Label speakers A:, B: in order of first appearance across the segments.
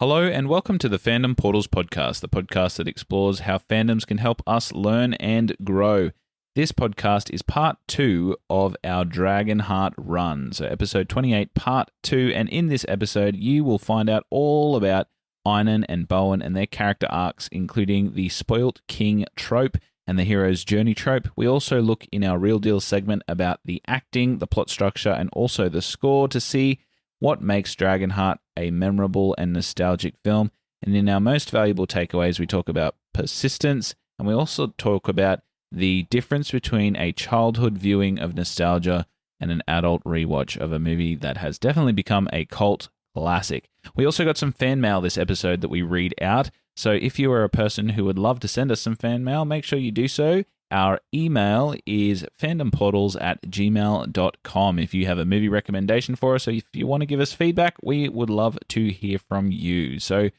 A: Hello and welcome to the Fandom Portals Podcast, the podcast that explores how fandoms can help us learn and grow. This podcast is part 2 of our Dragonheart run, so episode 28, part 2, and in this episode you will find out all about Einon and Bowen and their character arcs, including the Spoilt King trope and the hero's journey trope. We also look in our Real Deal segment about the acting, the plot structure, and also the score to see what makes Dragonheart a memorable and nostalgic film. And in our most valuable takeaways, we talk about persistence, and we also talk about the difference between a childhood viewing of nostalgia and an adult rewatch of a movie that has definitely become a cult classic. We also got some fan mail this episode that we read out. So if you are a person who would love to send us some fan mail, make sure you do so. Our email is fandomportals@gmail.com. If you have a movie recommendation for us, or if you want to give us feedback, we would love to hear from you. So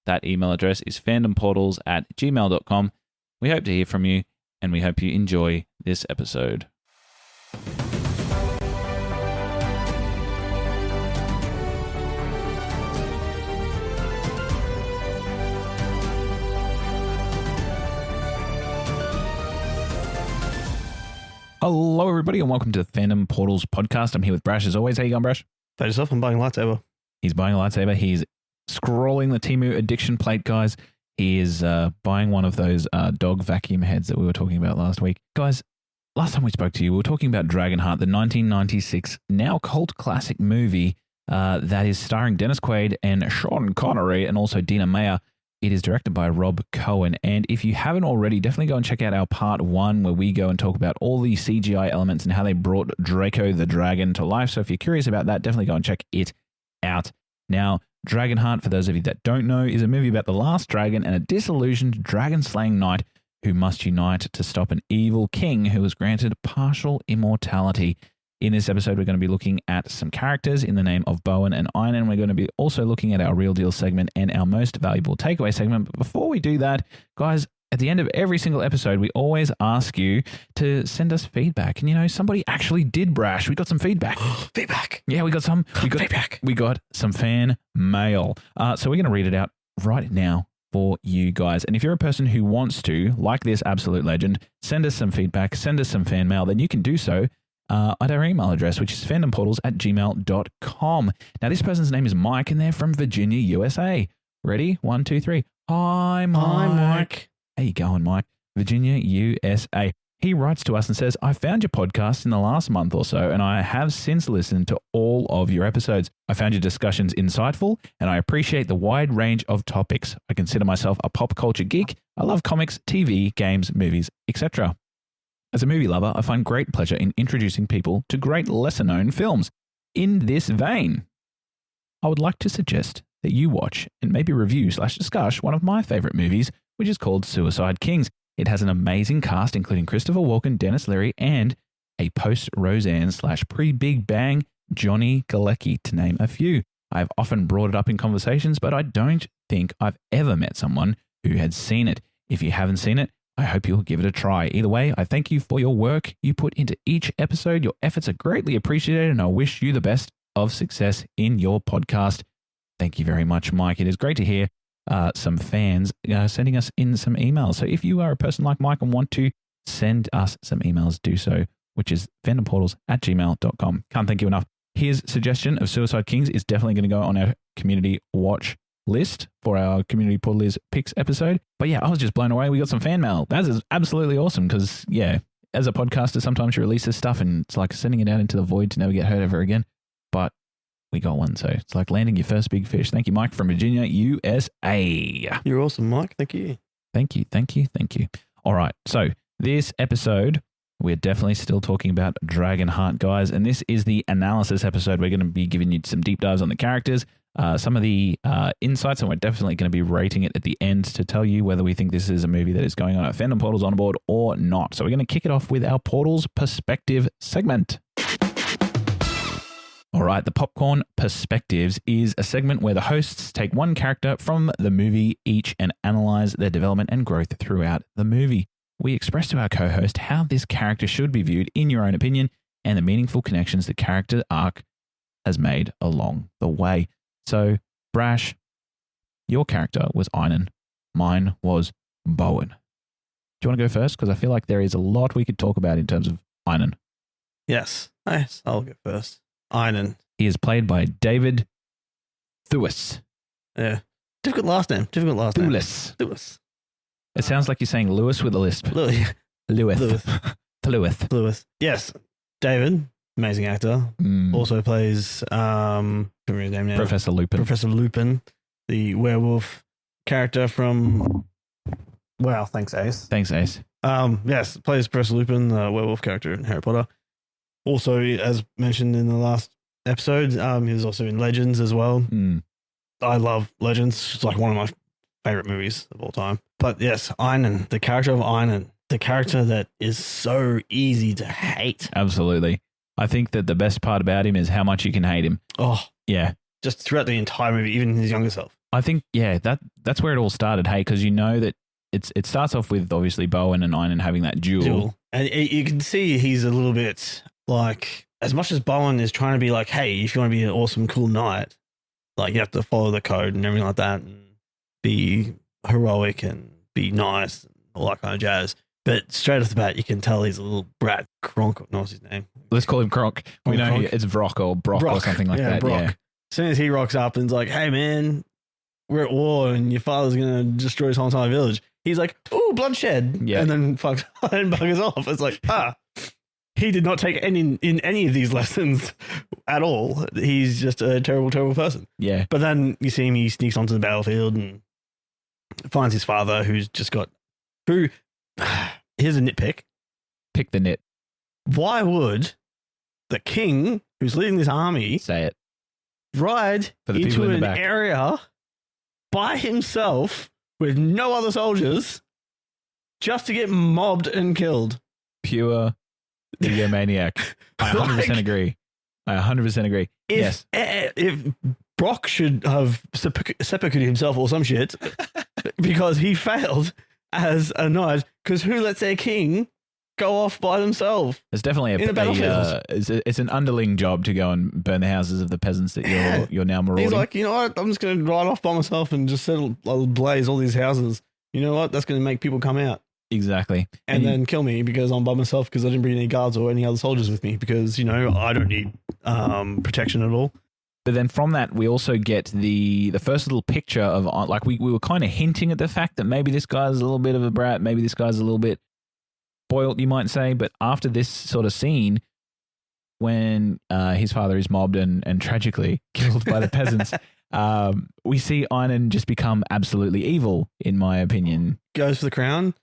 A: that email address is fandomportals@gmail.com. We hope to hear from you, and we hope you enjoy this episode. Hello, everybody, and welcome to the Fandom Portals Podcast. I'm here with Brash, as always. How you going, Brash?
B: Tell yourself I'm buying a lightsaber.
A: He's buying a lightsaber. He's scrolling the Temu addiction plate, guys. He is buying one of those dog vacuum heads that we were talking about last week. Guys, last time we spoke to you, we were talking about Dragonheart, the 1996 now cult classic movie that is starring Dennis Quaid and Sean Connery and also Dina Meyer. It is directed by Rob Cohen, and if you haven't already, definitely go and check out our part 1 where we go and talk about all the CGI elements and how they brought Draco the dragon to life. So if you're curious about that, definitely go and check it out. Now, Dragonheart, for those of you that don't know, is a movie about the last dragon and a disillusioned dragon-slaying knight who must unite to stop an evil king who was granted partial immortality. In this episode, we're going to be looking at some characters in the name of Bowen and Einon. We're going to be also looking at our Real Deal segment and our most valuable takeaway segment. But before we do that, guys, at the end of every single episode, we always ask you to send us feedback. And, you know, somebody actually did, Brash. We got some feedback.
B: Feedback.
A: Yeah, we got some.
B: Feedback.
A: We got some fan mail. So we're going to read it out right now for you guys. And if you're a person who wants to, like this absolute legend, send us some feedback, send us some fan mail, then you can do so at our email address, which is fandomportals@gmail.com. Now, this person's name is Mike, and they're from Virginia, USA. Ready? 1, 2, 3. Hi, Mike.
B: Hi, Mike.
A: How you going, Mike? Virginia, USA. He writes to us and says, I found your podcast in the last month or so, and I have since listened to all of your episodes. I found your discussions insightful, and I appreciate the wide range of topics. I consider myself a pop culture geek. I love comics, TV, games, movies, etc. As a movie lover, I find great pleasure in introducing people to great lesser-known films. In this vein, I would like to suggest that you watch and maybe review/discuss one of my favorite movies, which is called Suicide Kings. It has an amazing cast, including Christopher Walken, Dennis Leary, and a post-Roseanne/pre-Big Bang Johnny Galecki, to name a few. I've often brought it up in conversations, but I don't think I've ever met someone who had seen it. If you haven't seen it, I hope you'll give it a try. Either way, I thank you for your work you put into each episode. Your efforts are greatly appreciated, and I wish you the best of success in your podcast. Thank you very much, Mike. It is great to hear some fans sending us in some emails. So if you are a person like Mike and want to send us some emails, do so, which is fandomportals@gmail.com. Can't thank you enough. His suggestion of Suicide Kings is definitely going to go on our community watch list for our Community Portals Picks episode. But yeah, I was just blown away. We got some fan mail. That is absolutely awesome because, yeah, as a podcaster, sometimes you release this stuff and it's like sending it out into the void to never get heard ever again. But we got one, so it's like landing your first big fish. Thank you, Mike, from Virginia, USA.
B: You're awesome, Mike. Thank you.
A: Thank you. All right, so this episode, we're definitely still talking about Dragonheart, guys, and this is the analysis episode. We're going to be giving you some deep dives on the characters, some of the insights, and we're definitely going to be rating it at the end to tell you whether we think this is a movie that is going on at Fandom Portals on board or not. So we're going to kick it off with our Portals Perspective segment. All right, the Popcorn Perspectives is a segment where the hosts take one character from the movie each and analyze their development and growth throughout the movie. We express to our co-host how this character should be viewed in your own opinion and the meaningful connections the character arc has made along the way. So, Brash, Your character was Einon. Mine was Bowen. Do you want to go first? Because I feel like there is a lot we could talk about in terms of Einon.
B: Yes. Nice. I'll go first. Einon.
A: He is played by David Thewlis.
B: Yeah. Difficult last name.
A: Thewlis.
B: Thewlis.
A: It sounds like you're saying Lewis with a lisp. Lewis.
B: Thewlis. Yes. David, amazing actor. Also plays can't remember his name now.
A: Professor Lupin, the werewolf character from Wow, thanks Ace. Yes, plays Professor Lupin, the werewolf character in Harry Potter. Also, as mentioned in the last episode, he was also in Legends as well. I love Legends. It's like one of my favorite movies of all time. But yes, Einon, the character of Einon, the character that is so easy to hate. Absolutely. I think that the best part about him is how much you can hate him.
B: Oh,
A: yeah.
B: Just throughout the entire movie, even his younger self.
A: I think, yeah, that's where it all started, hey, because you know that it starts off with obviously Bowen and Einon having that duel.
B: And you can see he's a little bit like, as much as Bowen is trying to be like, hey, if you want to be an awesome, cool knight, like you have to follow the code and everything like that and be heroic and be nice and all that kind of jazz. But straight off the bat, you can tell he's a little brat. Kronk, what's his name?
A: Let's call him Kronk. We know it's Vrock or Brock or something like that.
B: Brock.
A: Yeah.
B: As soon as he rocks up and's like, hey, man, we're at war and your father's going to destroy his whole entire village. He's like, ooh, bloodshed.
A: Yeah.
B: And then fucks and buggers off. It's like, he did not take any in any of these lessons at all. He's just a terrible, terrible person.
A: Yeah.
B: But then you see him, he sneaks onto the battlefield and finds his father here's a nitpick.
A: Pick the nit.
B: Why would the king who's leading this army
A: say it
B: ride
A: for the
B: into
A: in
B: an
A: the back.
B: area by himself with no other soldiers just to get mobbed and killed?
A: Pure egomaniac. I 100% agree. I 100% agree.
B: If Brock should have seppuku himself or some shit because he failed as a knight, because who lets their king go off by themselves?
A: It's definitely
B: in a battlefield.
A: It's an underling job to go and burn the houses of the peasants that you're now marauding.
B: He's like, you know what? I'm just going to ride off by myself and just settle blaze all these houses. You know what? That's going to make people come out.
A: Exactly.
B: And then kill me because I'm by myself because I didn't bring any guards or any other soldiers with me because, you know, I don't need protection at all.
A: But then from that, we also get the first little picture of, like, we were kind of hinting at the fact that maybe this guy's a little bit of a brat, maybe this guy's a little bit spoiled, you might say. But after this sort of scene, when his father is mobbed and tragically killed by the peasants, we see Einon just become absolutely evil, in my opinion.
B: Goes for the crown.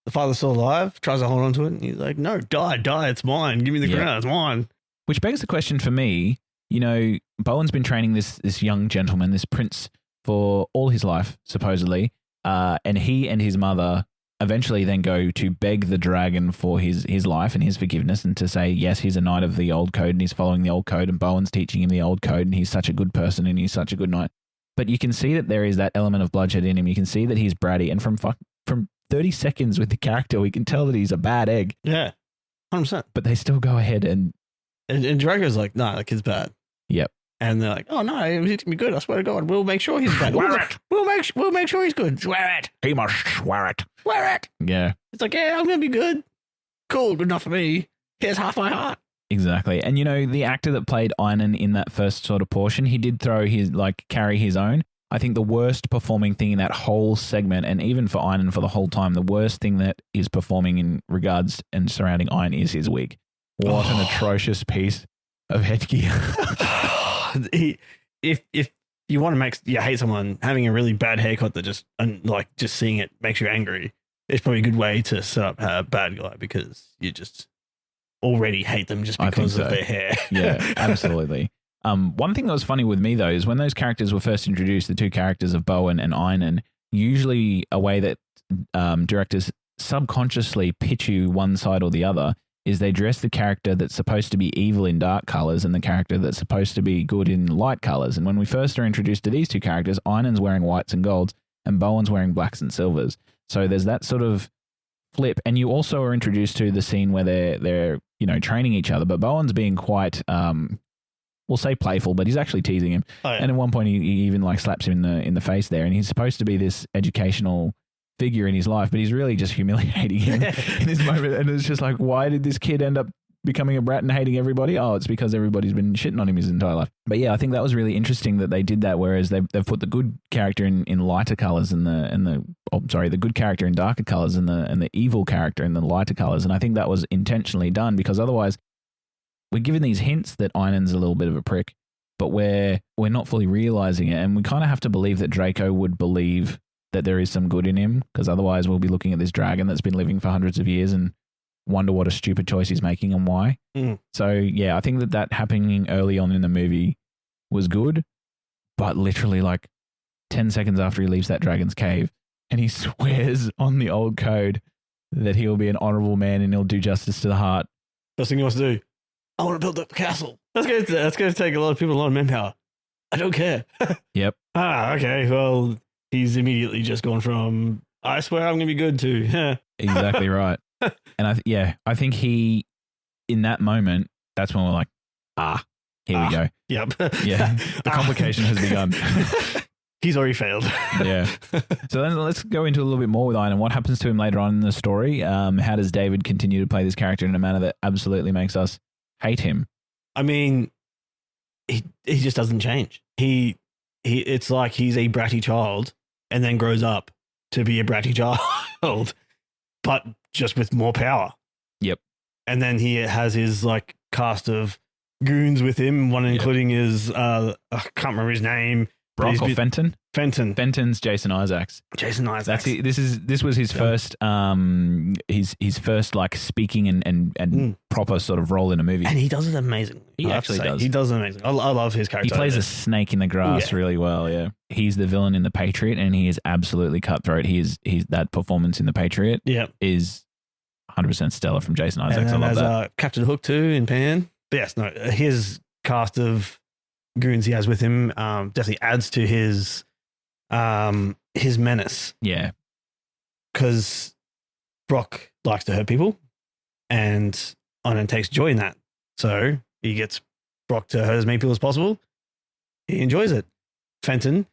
B: The father's still alive, tries to hold on to it, and he's like, no, die, it's mine. Give me the crown, it's mine.
A: Which begs the question for me, you know, Bowen's been training this young gentleman, this prince, for all his life, supposedly, and he and his mother eventually then go to beg the dragon for his life and his forgiveness and to say, yes, he's a knight of the old code and he's following the old code and Bowen's teaching him the old code and he's such a good person and he's such a good knight. But you can see that there is that element of bloodshed in him. You can see that he's bratty, and from 30 seconds with the character, we can tell that he's a bad egg.
B: Yeah, 100%.
A: But they still go ahead and
B: Drago's like, nah, that kid's bad.
A: Yep.
B: And they're like, oh no, he's gonna be good. I swear to God, we'll make sure he's bad. We'll make sure he's good. Swear it.
A: He must swear it.
B: Swear it.
A: Yeah.
B: It's like, yeah, I'm gonna be good. Cool, good enough for me. Here's half my heart.
A: Exactly. And you know, the actor that played Einon in that first sort of portion, he did carry his own. I think the worst performing thing in that whole segment, and even for Einon for the whole time, the worst thing that is performing in regards and surrounding Einon is his wig. What an atrocious piece of headgear.
B: If you want to hate someone, having a really bad haircut that just seeing it makes you angry, it's probably a good way to set up a bad guy because you just already hate them just because of their hair.
A: Yeah, absolutely. One thing that was funny with me though is when those characters were first introduced, the two characters of Bowen and Einon, usually a way that directors subconsciously pitch you one side or the other is they dress the character that's supposed to be evil in dark colors and the character that's supposed to be good in light colors. And when we first are introduced to these two characters, Einon's wearing whites and golds and Bowen's wearing blacks and silvers. So there's that sort of flip. And you also are introduced to the scene where they're training each other, but Bowen's being quite we'll say playful, but he's actually teasing him.
B: Oh, yeah.
A: And at one point, he even like slaps him in the face there, and he's supposed to be this educational figure in his life, but he's really just humiliating him in this moment. And it's just like, why did this kid end up becoming a brat and hating everybody? Oh, it's because everybody's been shitting on him his entire life. But yeah, I think that was really interesting that they did that. Whereas they've put the good character in lighter colors the good character in darker colors and the evil character in the lighter colors. And I think that was intentionally done because otherwise we're given these hints that Einon's a little bit of a prick, but we're not fully realizing it. And we kind of have to believe that Draco would believe that there is some good in him, because otherwise we'll be looking at this dragon that's been living for hundreds of years and wonder what a stupid choice he's making and why. So yeah, I think that happening early on in the movie was good, but literally like 10 seconds after he leaves that dragon's cave and he swears on the old code that he'll be an honorable man and he'll do justice to the heart.
B: First thing he wants to do, I want to build up the castle. That's going to take a lot of people, a lot of manpower. I don't care.
A: Yep.
B: Okay. Well, he's immediately just gone from, I swear I'm going to be good to.
A: Exactly right. And I think he, in that moment, that's when we're like, here we go.
B: Yep.
A: Yeah. The complication has begun.
B: He's already failed.
A: Yeah. So then let's go into a little bit more with Einon. What happens to him later on in the story? How does David continue to play this character in a manner that absolutely makes us hate him?
B: I mean, he just doesn't change. It's like he's a bratty child and then grows up to be a bratty child, but just with more power.
A: Yep.
B: And then he has his like cast of goons with him, one including his I can't remember his name.
A: Brock or Fenton?
B: Fenton.
A: Fenton's Jason Isaacs.
B: Jason Isaacs.
A: This was his first his first like speaking and proper sort of role in a movie.
B: And he does it amazingly.
A: He actually does.
B: He does it amazing. I love his character.
A: He plays a snake in the grass really well, yeah. He's the villain in The Patriot and he is absolutely cutthroat. He's that performance in The Patriot is 100% stellar from Jason Isaacs.
B: And
A: I love that.
B: Captain Hook too in Pan. But yes, no, his cast of goons he has with him definitely adds to his menace.
A: Yeah.
B: Because Brock likes to hurt people and Einon takes joy in that. So he gets Brock to hurt as many people as possible. He enjoys it. Fenton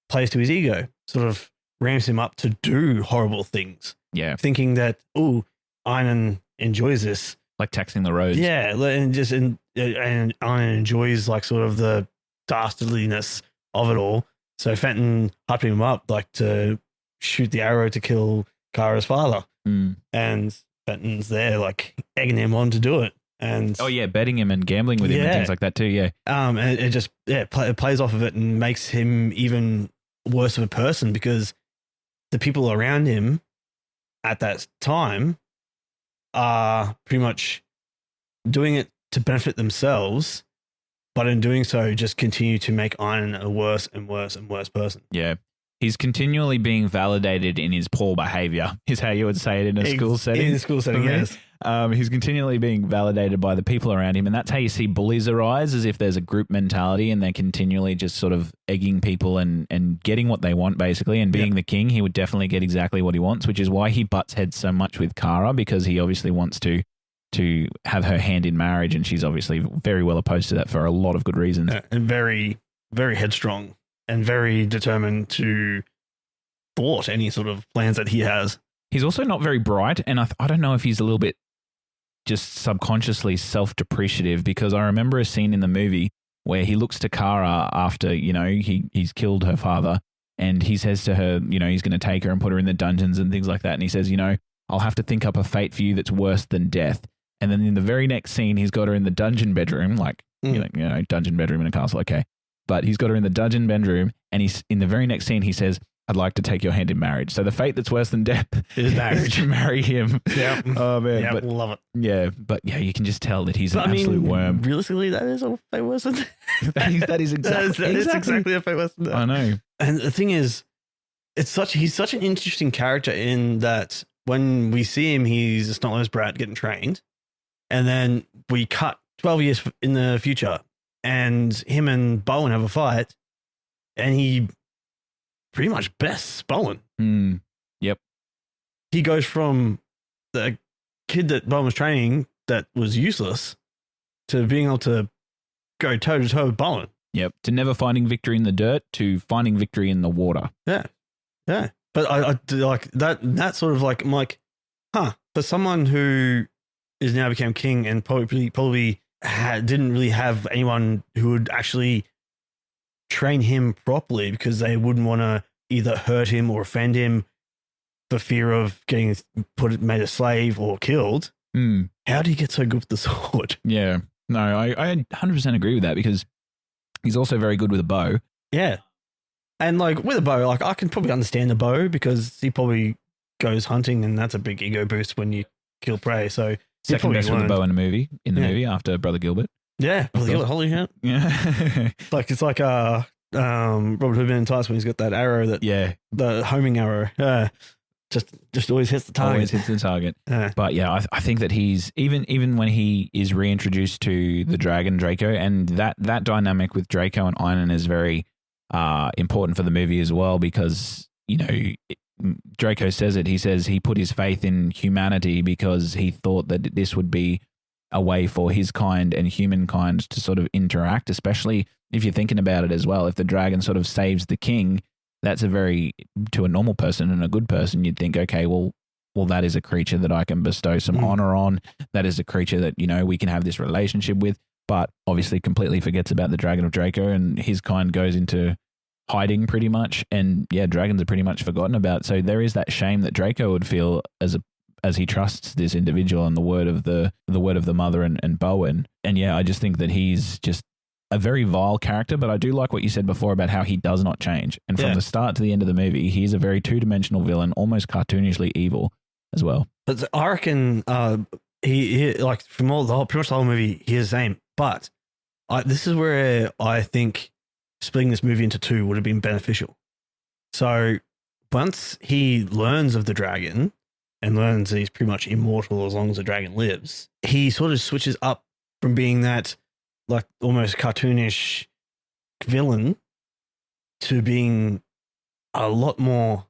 B: plays to his ego, sort of ramps him up to do horrible things.
A: Yeah.
B: Thinking that, Einon enjoys this.
A: Like taxing the roads.
B: Yeah. And Einon enjoys like sort of the dastardliness of it all. So Fenton hyping him up like to shoot the arrow to kill Kara's father. And Fenton's there like egging him on to do it. And
A: betting him and gambling with him and things like that too. Yeah.
B: And it just it plays off of it and makes him even worse of a person because the people around him at that time are pretty much doing it to benefit themselves, but in doing so, just continue to make Einon a worse and worse and worse person.
A: Yeah. He's continually being validated in his poor behavior, is how you would say it in a school setting.
B: In a school setting, yes.
A: He's continually being validated by the people around him. And that's how you see bullies arise, as if there's a group mentality and they're continually just sort of egging people and getting what they want, basically. And being the king, he would definitely get exactly what he wants, which is why he butts heads so much with Kara, because he obviously wants to have her hand in marriage. And she's obviously very well opposed to that for a lot of good reasons.
B: And very, very headstrong and very determined to thwart any sort of plans that he has.
A: He's also not very bright. And I don't know if he's a little bit just subconsciously self-depreciative, because I remember a scene in the movie where he looks to Kara after, he's killed her father, and he says to her, he's going to take her and put her in the dungeons and things like that. And he says, I'll have to think up a fate for you that's worse than death. And then in the very next scene, he's got her in the dungeon bedroom, dungeon bedroom in a castle. Okay. But he's got her in the dungeon bedroom, and he's in the very next scene, he says, I'd like to take your hand in marriage. So the fate that's worse than death
B: is marriage.
A: To marry him.
B: Yeah.
A: Oh, man.
B: Yeah,
A: but,
B: love it.
A: Yeah. But yeah, you can just tell that he's an absolute worm.
B: Realistically, that is a fate worse than death.
A: that is exactly
B: a fate worse than death.
A: I know.
B: And the thing is, he's such an interesting character in that when we see him, he's a snot-nosed brat getting trained. And then we cut 12 years in the future, and him and Bowen have a fight, and he pretty much bests Bowen.
A: Yep.
B: He goes from the kid that Bowen was training that was useless to being able to go toe to toe with Bowen.
A: Yep. To never finding victory in the dirt to finding victory in the water.
B: Yeah. Yeah. But I like that sort of like, I'm like, for someone who is now became king and probably didn't really have anyone who would actually train him properly because they wouldn't want to either hurt him or offend him for fear of getting made a slave or killed. How do you get so good with the sword?
A: Yeah. No, I 100% agree with that because he's also very good with a bow.
B: Yeah. And like with a bow, like I can probably understand the bow because he probably goes hunting and that's a big ego boost when you kill prey. So
A: second best with the bow in the movie after Brother Gilbert.
B: Yeah. Brother Gilbert, holy shit.
A: Yeah.
B: It's like Robert Hood in Tights when he's got that arrow the homing arrow. Just always hits the target.
A: Always hits the target. But yeah, I think that he's even when he is reintroduced to the dragon Draco, and that dynamic with Draco and Einon is very important for the movie as well because Draco says it. He says he put his faith in humanity because he thought that this would be a way for his kind and humankind to sort of interact, especially if you're thinking about it as well. If the dragon sort of saves the king, that's to a normal person and a good person, you'd think, okay, well, that is a creature that I can bestow some honor on. That is a creature that, we can have this relationship with, but obviously completely forgets about the dragon of Draco and his kind goes into hiding pretty much. And yeah, dragons are pretty much forgotten about. So there is that shame that Draco would feel as he trusts this individual and the word of the mother and Bowen. And yeah, I just think that he's just a very vile character, but I do like what you said before about how he does not change. And from the start to the end of the movie, he's a very two-dimensional villain, almost cartoonishly evil as well.
B: But I reckon he like from pretty much the whole movie, he is the same. But this is where I think splitting this movie into two would have been beneficial. So once he learns of the dragon and learns that he's pretty much immortal as long as the dragon lives, he sort of switches up from being that like almost cartoonish villain to being a lot more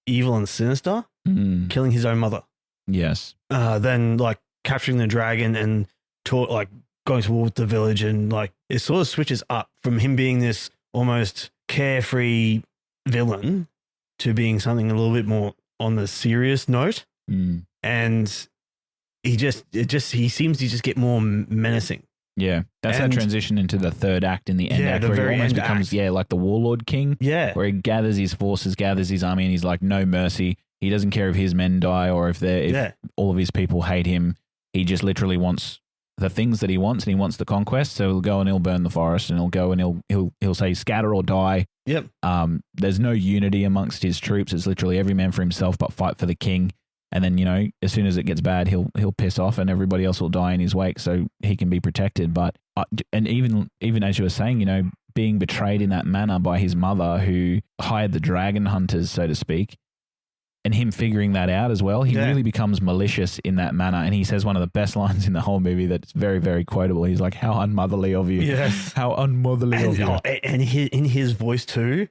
B: evil and sinister, killing his own mother.
A: Yes.
B: Then like capturing the dragon and like going to war with the village, and like it sort of switches up from him being this almost carefree villain to being something a little bit more on the serious note. And he seems to just get more menacing.
A: Yeah, that's that transition into the third act in the end act where he almost becomes like the warlord king. Yeah, where he gathers his forces, gathers his army, and he's like no mercy. He doesn't care if his men die or if all of his people hate him. He just literally wants the things that he wants, and he wants the conquest. So he'll go and he'll burn the forest, and he'll go and he'll say scatter or die. Yep. There's no unity amongst his troops. It's literally every man for himself, but fight for the king. And then, as soon as it gets bad, he'll piss off and everybody else will die in his wake so he can be protected. But, and even as you were saying, being betrayed in that manner by his mother who hired the dragon hunters, so to speak, and him figuring that out as well, he really becomes malicious in that manner. And he says one of the best lines in the whole movie that's very, very quotable. He's like, how unmotherly of you. Yes. How unmotherly of you.
B: And in his voice too.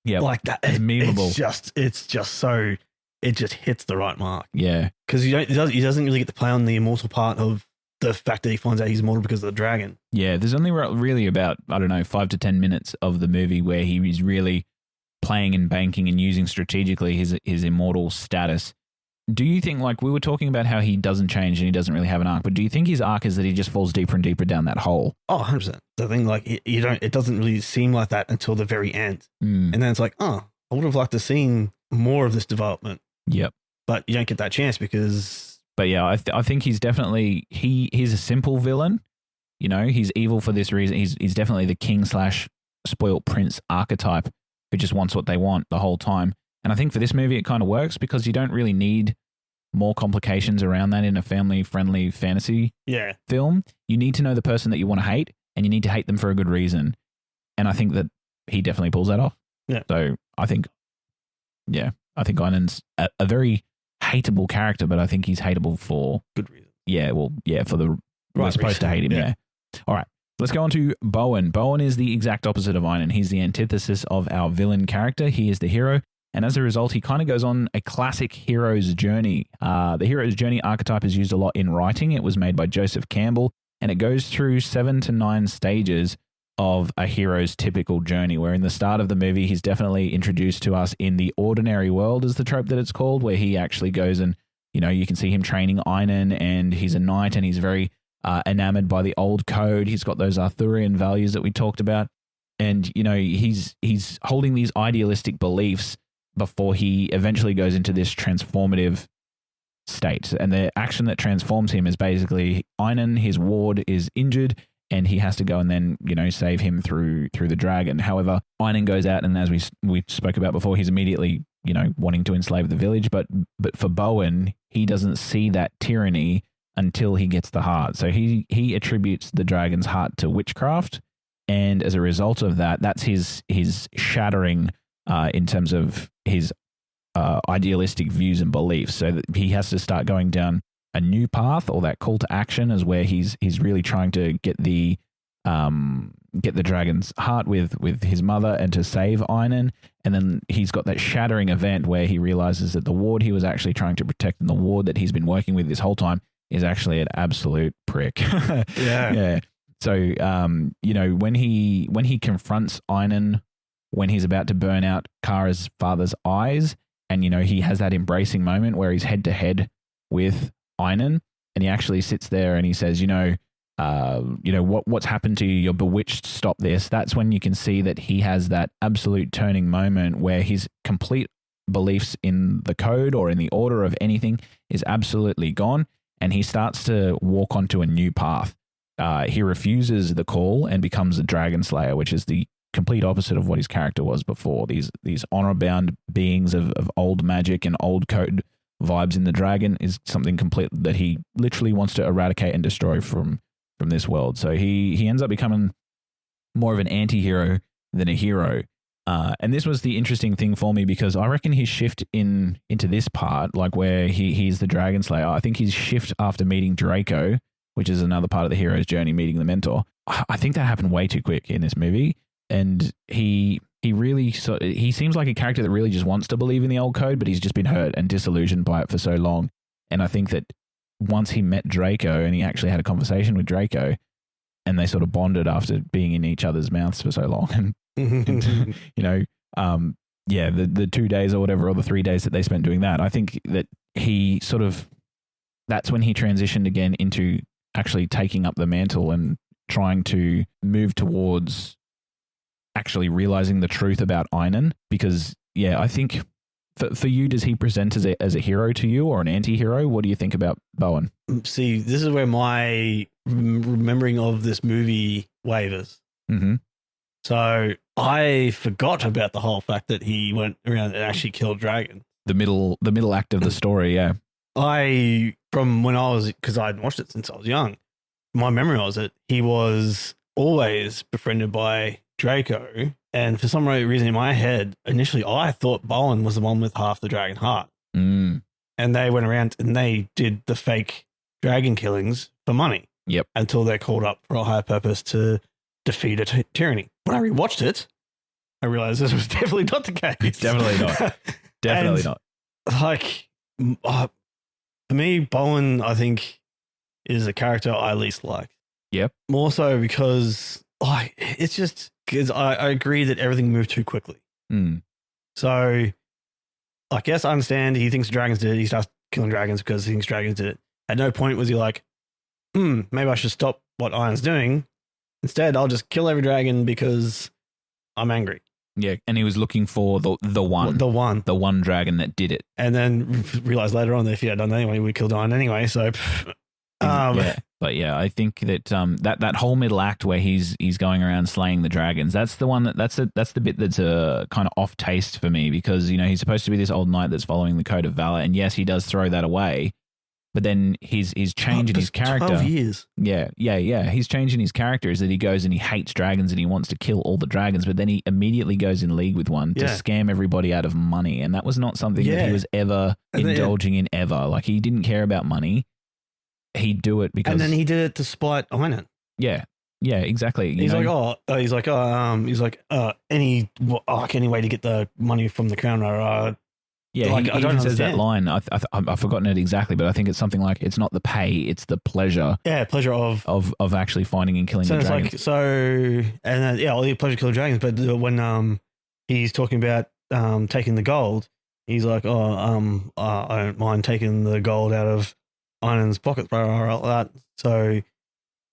B: Yeah. Like that. It's memeable. It's just so... It just hits the right mark. Yeah. Because he doesn't really get to play on the immortal part of the fact that he finds out he's immortal because of the dragon.
A: Yeah, there's only really about, 5 to 10 minutes of the movie where he's really playing and banking and using strategically his immortal status. Do you think, like we were talking about how he doesn't change and he doesn't really have an arc, but do you think his arc is that he just falls deeper and deeper down that hole?
B: Oh, 100%. The thing, like, it doesn't really seem like that until the very end. And then it's like, I would have liked to seen more of this development.
A: Yep.
B: But you don't get that chance because...
A: But yeah, I think he's definitely... He's a simple villain. He's evil for this reason. He's definitely the king/spoilt prince archetype who just wants what they want the whole time. And I think for this movie, it kind of works because you don't really need more complications around that in a family-friendly fantasy film. You need to know the person that you want to hate, and you need to hate them for a good reason. And I think that he definitely pulls that off. Yeah. So I think Einon's a very hateable character, but I think he's hateable for
B: good reason.
A: Yeah, well, yeah, for the we're supposed to hate him. Yeah. All right, let's go on to Bowen. Bowen is the exact opposite of Einon. He's the antithesis of our villain character. He is the hero, and as a result, he kind of goes on a classic hero's journey. The hero's journey archetype is used a lot in writing. It was made by Joseph Campbell, and it goes through 7 to 9 stages of a hero's typical journey, where in the start of the movie, he's definitely introduced to us in the ordinary world, is the trope that it's called, where he actually goes and, you can see him training Einon, and he's a knight, and he's very enamored by the old code. He's got those Arthurian values that we talked about. And, he's holding these idealistic beliefs before he eventually goes into this transformative state. And the action that transforms him is basically Einon, his ward, is injured, and he has to go and then, save him through the dragon. However, Einon goes out, and as we spoke about before, he's immediately, wanting to enslave the village. But for Bowen, he doesn't see that tyranny until he gets the heart. So he attributes the dragon's heart to witchcraft. And as a result of that, that's his shattering in terms of his idealistic views and beliefs. So that he has to start going down a new path, or that call to action is where he's really trying to get the dragon's heart with his mother and to save Einon. And then he's got that shattering event where he realizes that the ward he was actually trying to protect and the ward that he's been working with this whole time is actually an absolute prick. Yeah. So, when he confronts Einon when he's about to burn out Kara's father's eyes, and, he has that embracing moment where he's head to head with Einon, and he actually sits there and he says, what's happened to you? You're bewitched. Stop this. That's when you can see that he has that absolute turning moment where his complete beliefs in the code or in the order of anything is absolutely gone, and he starts to walk onto a new path. He refuses the call and becomes a dragon slayer, which is the complete opposite of what his character was before. These honor-bound beings of old magic and old code vibes in the dragon is something complete that he literally wants to eradicate and destroy from this world. So he ends up becoming more of an anti-hero than a hero. And this was the interesting thing for me, because I reckon his shift into this part, like where he's the dragon slayer, I think his shift after meeting Draco, which is another part of the hero's journey, meeting the mentor, I think that happened way too quick in this movie. And he seems like a character that really just wants to believe in the old code, but he's just been hurt and disillusioned by it for so long. And I think that once he met Draco and he actually had a conversation with Draco, and they sort of bonded after being in each other's mouths for so long, and the 2 days or whatever, or the 3 days that they spent doing that, I think that that's when he transitioned again into actually taking up the mantle and trying to move towards actually realizing the truth about Einon. Because, I think for you, does he present as a hero to you or an anti-hero? What do you think about Bowen?
B: See, this is where my remembering of this movie wavers.
A: Mm-hmm.
B: So I forgot about the whole fact that he went around and actually killed dragons.
A: The middle act of the story, yeah.
B: Because I'd watched it since I was young, my memory was that he was always befriended by Draco, and for some reason in my head, initially I thought Bowen was the one with half the dragon heart.
A: And
B: they went around and they did the fake dragon killings for money.
A: Yep.
B: Until they're called up for a higher purpose to defeat a tyranny. When I rewatched it, I realized this was definitely not the case.
A: Definitely not. Definitely not.
B: Like, for me, Bowen, I think, is a character I least like.
A: Yep.
B: More so because it's just because I agree that everything moved too quickly. So I guess I understand he thinks dragons did it. He starts killing dragons because he thinks dragons did it. At no point was he like, maybe I should stop what Einon's doing. Instead, I'll just kill every dragon because I'm angry.
A: Yeah, and he was looking for the one dragon that did it.
B: And then realized later on that if he had done that anyway, we killed Einon anyway. So,
A: But I think that that whole middle act where he's going around slaying the dragons, that's the one that's the bit that's a kind of off taste for me, because he's supposed to be this old knight that's following the code of valor, and yes, he does throw that away, but then his change in his character.
B: 12 years.
A: Yeah. His change in his character is that he goes and he hates dragons and he wants to kill all the dragons, but then he immediately goes in league with one to scam everybody out of money, and that was not something that he was ever indulging in ever. Like, he didn't care about money. He'd do it because,
B: and then he did it to spite Einon.
A: Yeah, exactly.
B: He's like, any way to get the money from the crown, or
A: Yeah,
B: like,
A: he
B: I don't
A: even says that
B: understand.
A: line. I've forgotten it exactly, but I think it's something like, it's not the pay, it's the pleasure
B: Yeah, pleasure of
A: actually finding and killing
B: so
A: the
B: it's
A: dragons.
B: like so, and then, yeah, all the pleasure killing dragons. But when he's talking about taking the gold, he's like, I don't mind taking the gold out of Einon's pocket, blah, that. So,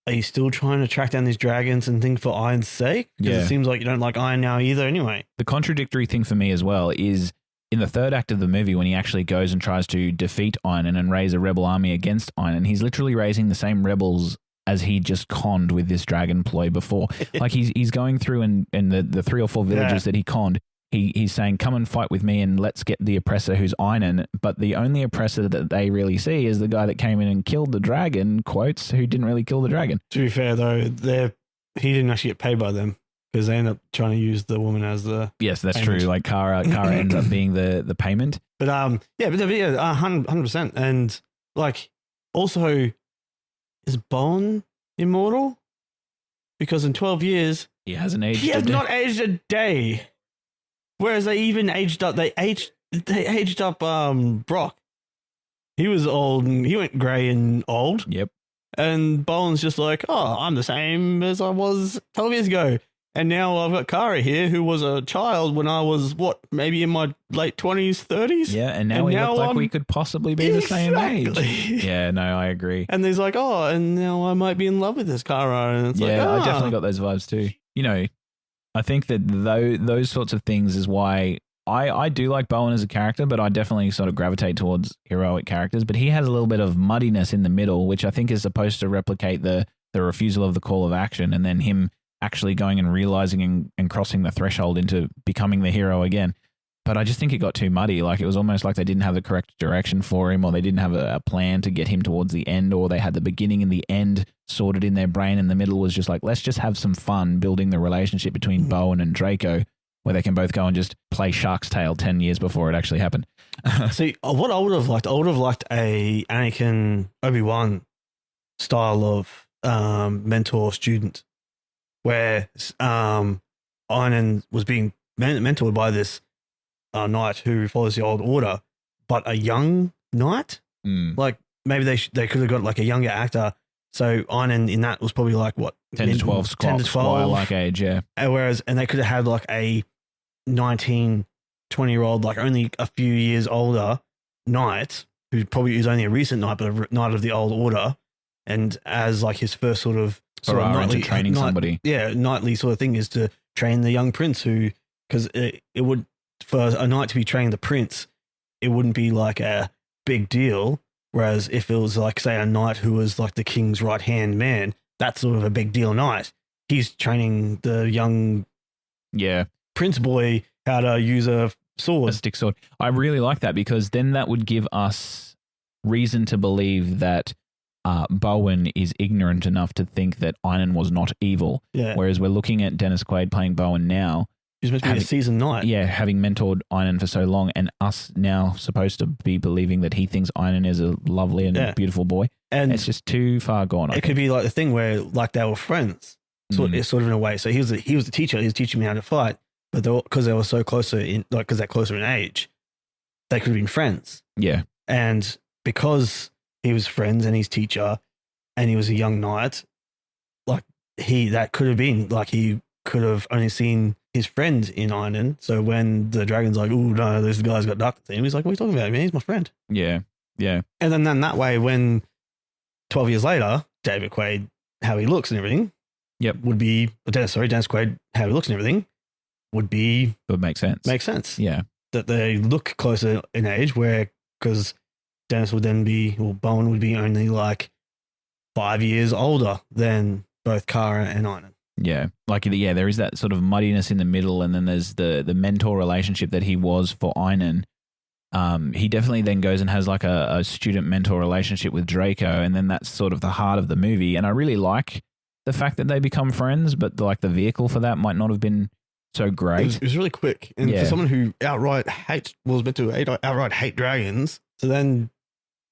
B: are you still trying to track down these dragons and things for Iron's sake? Because
A: Yeah.
B: it seems like you don't like Iron now either. Anyway,
A: The contradictory thing for me as well is in the third act of the movie, when he actually goes and tries to defeat Einon and raise a rebel army against Einon, he's literally raising the same rebels as he just conned with this dragon ploy before. Like he's going through and the 3 or 4 villages that he conned, he's saying, come and fight with me and let's get the oppressor who's Einon. But the only oppressor that they really see is the guy that came in and killed the dragon, quotes, who didn't really kill the dragon.
B: to be fair though, he didn't actually get paid by them because they end up trying to use the woman as the
A: Yes, that's
B: payment.
A: true. Like Kara ends up being the payment.
B: But 100%. And like, also, is Bowen immortal? Because in 12 years,
A: He hasn't aged.
B: he has
A: a day.
B: not aged a day. Whereas they even aged up. They aged up Brock. He was old and he went grey and old.
A: Yep.
B: And Bowen's just like, oh, I'm the same as I was 12 years ago. And now I've got Kara here, who was a child when I was, maybe in my late 20s, 30s?
A: Yeah, and now
B: And
A: we
B: now
A: look like
B: I'm-
A: we could possibly be the same age.
B: Exactly.
A: Yeah, no, I agree.
B: And he's like, oh, and now I might be in love with this Kara. And it's
A: Yeah,
B: like,
A: I definitely got those vibes too. You know, I think that those sorts of things is why I do like Bowen as a character, but I definitely sort of gravitate towards heroic characters. But he has a little bit of muddiness in the middle, which I think is supposed to replicate the refusal of the call of action, and then him actually going and realizing and crossing the threshold into becoming the hero again. But I just think it got too muddy. Like it was almost like they didn't have the correct direction for him, or they didn't have a plan to get him towards the end, or they had the beginning and the end sorted in their brain, and the middle was just like, let's just have some fun building the relationship between Bowen and Draco, where they can both go and just play Shark's Tale 10 years before it actually happened.
B: See, what I would have liked a Anakin Obi-Wan style of mentor-student, where Einon was being mentored by this knight who follows the old order, but a young knight. Like maybe they could have got like a younger actor. So Einon in that was probably like what
A: 10 to 12 squire like age, yeah.
B: And they could have had like a 19, 20-year-old, like only a few years older knight who probably is only a recent knight, but a knight of the old order, and as like his first sort of
A: Into training somebody.
B: Yeah, knightly sort of thing is to train the young prince who, because it would, for a knight to be training the prince, it wouldn't be like a big deal. Whereas if it was like, say, a knight who was like the king's right hand man, that's sort of a big deal knight. He's training the young prince boy how to use a sword.
A: A stick sword. I really like that, because then that would give us reason to believe that Bowen is ignorant enough to think that Einon was not evil.
B: Yeah.
A: Whereas we're looking at Dennis Quaid playing Bowen now.
B: He's meant to be a seasoned knight.
A: Yeah, having mentored Einon for so long, and us now supposed to be believing that he thinks Einon is a lovely and beautiful boy. And it's just too far gone.
B: It could be like the thing where like they were friends, sort of in a way. So he was the teacher. He was teaching me how to fight, but because they were so closer in, like because they're closer in age, they could have been friends.
A: Yeah,
B: and because he was friends and he's teacher, and he was a young knight, like that could have been like he could have only seen his friend in Einon. So when the dragon's like, "Oh no, this guy's got dark to him," he's like, "What are you talking about, man? He's my friend."
A: Yeah, yeah.
B: And then that way, when 12 years later, David Quaid, how he looks and everything, would be Dennis Quaid, how he looks and everything, would
A: make sense.
B: Make sense.
A: Yeah,
B: that they look closer in age, where because Dennis would then be, or Bowen would be only like 5 years older than both Kara and Einon.
A: Yeah, like there is that sort of muddiness in the middle, and then there's the mentor relationship that he was for Einon. He definitely then goes and has like a student mentor relationship with Draco, and then that's sort of the heart of the movie. And I really like the fact that they become friends, but like the vehicle for that might not have been so great.
B: It was really quick, and for someone who outright hate dragons, to then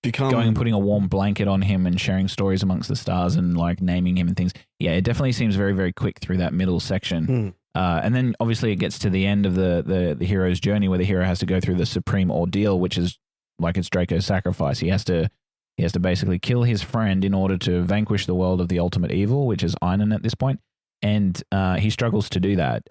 B: become
A: going and putting a warm blanket on him and sharing stories amongst the stars and like naming him and things. Yeah, it definitely seems very, very quick through that middle section. And then obviously it gets to the end of the hero's journey where the hero has to go through the supreme ordeal, which is like it's Draco's sacrifice. He has to basically kill his friend in order to vanquish the world of the ultimate evil, which is Einon at this point. And he struggles to do that.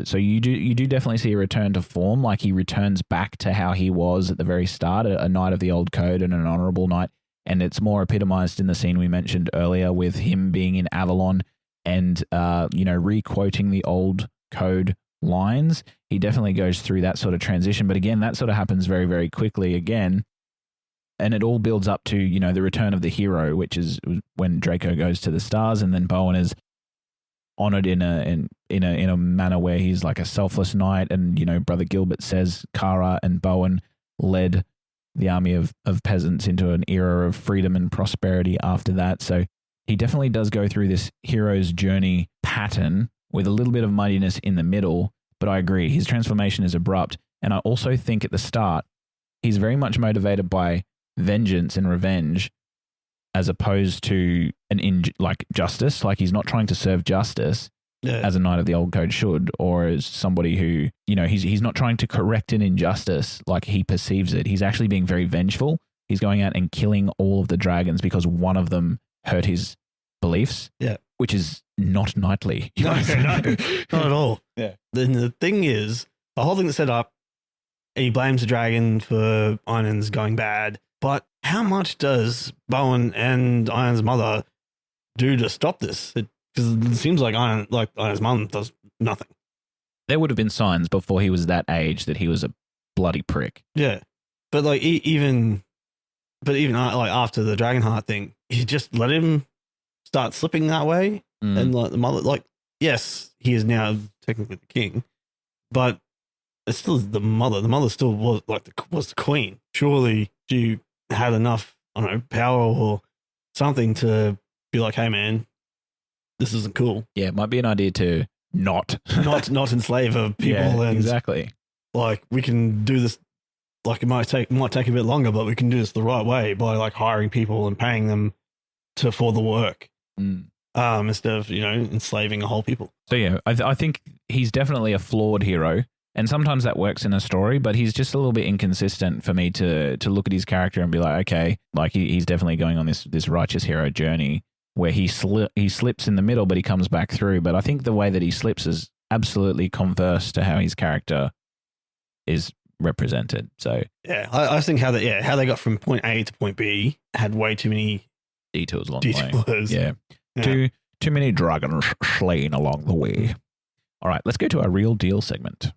A: So you do definitely see a return to form. Like he returns back to how he was at the very start, a knight of the old code and an honorable knight. And it's more epitomized in the scene we mentioned earlier with him being in Avalon and re-quoting the old code lines. He definitely goes through that sort of transition. But again, that sort of happens very, very quickly again. And it all builds up to, the return of the hero, which is when Draco goes to the stars, and then Bowen is honored in a manner where he's like a selfless knight. And, Brother Gilbert says Kara and Bowen led the army of peasants into an era of freedom and prosperity after that. So he definitely does go through this hero's journey pattern with a little bit of muddiness in the middle. But I agree, his transformation is abrupt. And I also think at the start, he's very much motivated by vengeance and revenge as opposed to justice. Like he's not trying to serve justice as a knight of the old code should, or as somebody who, he's not trying to correct an injustice like he perceives it. He's actually being very vengeful. He's going out and killing all of the dragons because one of them hurt his beliefs, which is not knightly.
B: No, not at all. Yeah. Then the thing is, the whole thing that's set up, he blames the dragon for Einon's going bad. But how much does Bowen and Einon's mother do to stop this? Because it seems like Einon's mum does nothing.
A: There would have been signs before he was that age that he was a bloody prick.
B: Yeah, but even after the Dragonheart thing, you just let him start slipping that way, and the mother, yes, he is now technically the king, but it's still the mother. The mother still was the queen. Surely she had enough, I don't know, power or something to be like, hey man, this isn't cool.
A: Yeah, it might be an idea to not
B: enslave people. Yeah, and
A: exactly.
B: Like we can do this. Like it might take a bit longer, but we can do this the right way by hiring people and paying them for the work, instead of enslaving a whole people.
A: So yeah, I think he's definitely a flawed hero. And sometimes that works in a story, but he's just a little bit inconsistent for me to look at his character and be like, okay, he's definitely going on this righteous hero journey where he slips in the middle, but he comes back through. But I think the way that he slips is absolutely converse to how his character is represented. So
B: yeah, I think how they got from point A to point B had way too many
A: detours along the way. Yeah. Too many dragons slain along the way. All right, let's go to our real deal segment.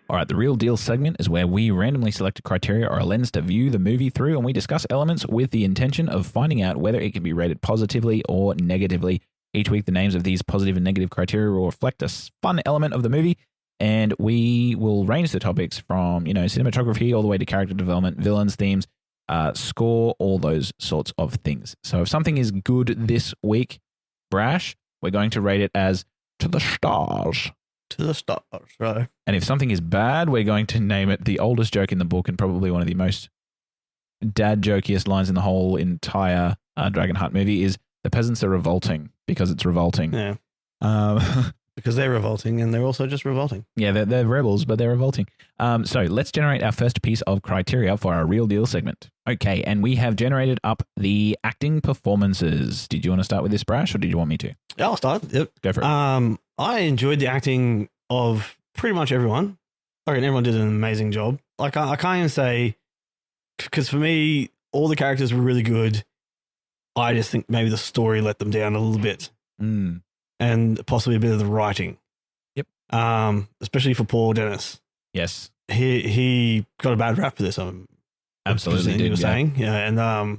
A: All right, the real deal segment is where we randomly select a criteria or a lens to view the movie through, and we discuss elements with the intention of finding out whether it can be rated positively or negatively. Each week, the names of these positive and negative criteria will reflect a fun element of the movie, and we will range the topics from, cinematography all the way to character development, villains, themes, score, all those sorts of things. So if something is good this week, Brash, we're going to rate it as to the stars.
B: To the stars, right.
A: And if something is bad, we're going to name it the oldest joke in the book and probably one of the most dad jokiest lines in the whole entire Dragonheart movie is the peasants are revolting because it's revolting.
B: Yeah. Because they're revolting and they're also just revolting.
A: Yeah, they're rebels, but they're revolting. So let's generate our first piece of criteria for our real deal segment. Okay, and we have generated up the acting performances. Did you want to start with this, Brash, or did you want me to?
B: Yeah, I'll start. Yep.
A: Go for it.
B: I enjoyed the acting of pretty much everyone. I reckon everyone did an amazing job. I can't even say, because for me, all the characters were really good. I just think maybe the story let them down a little bit. And possibly a bit of the writing.
A: Yep.
B: Especially for Paul Dennis.
A: Yes.
B: He got a bad rap for this.
A: Absolutely
B: did. You were saying, yeah, and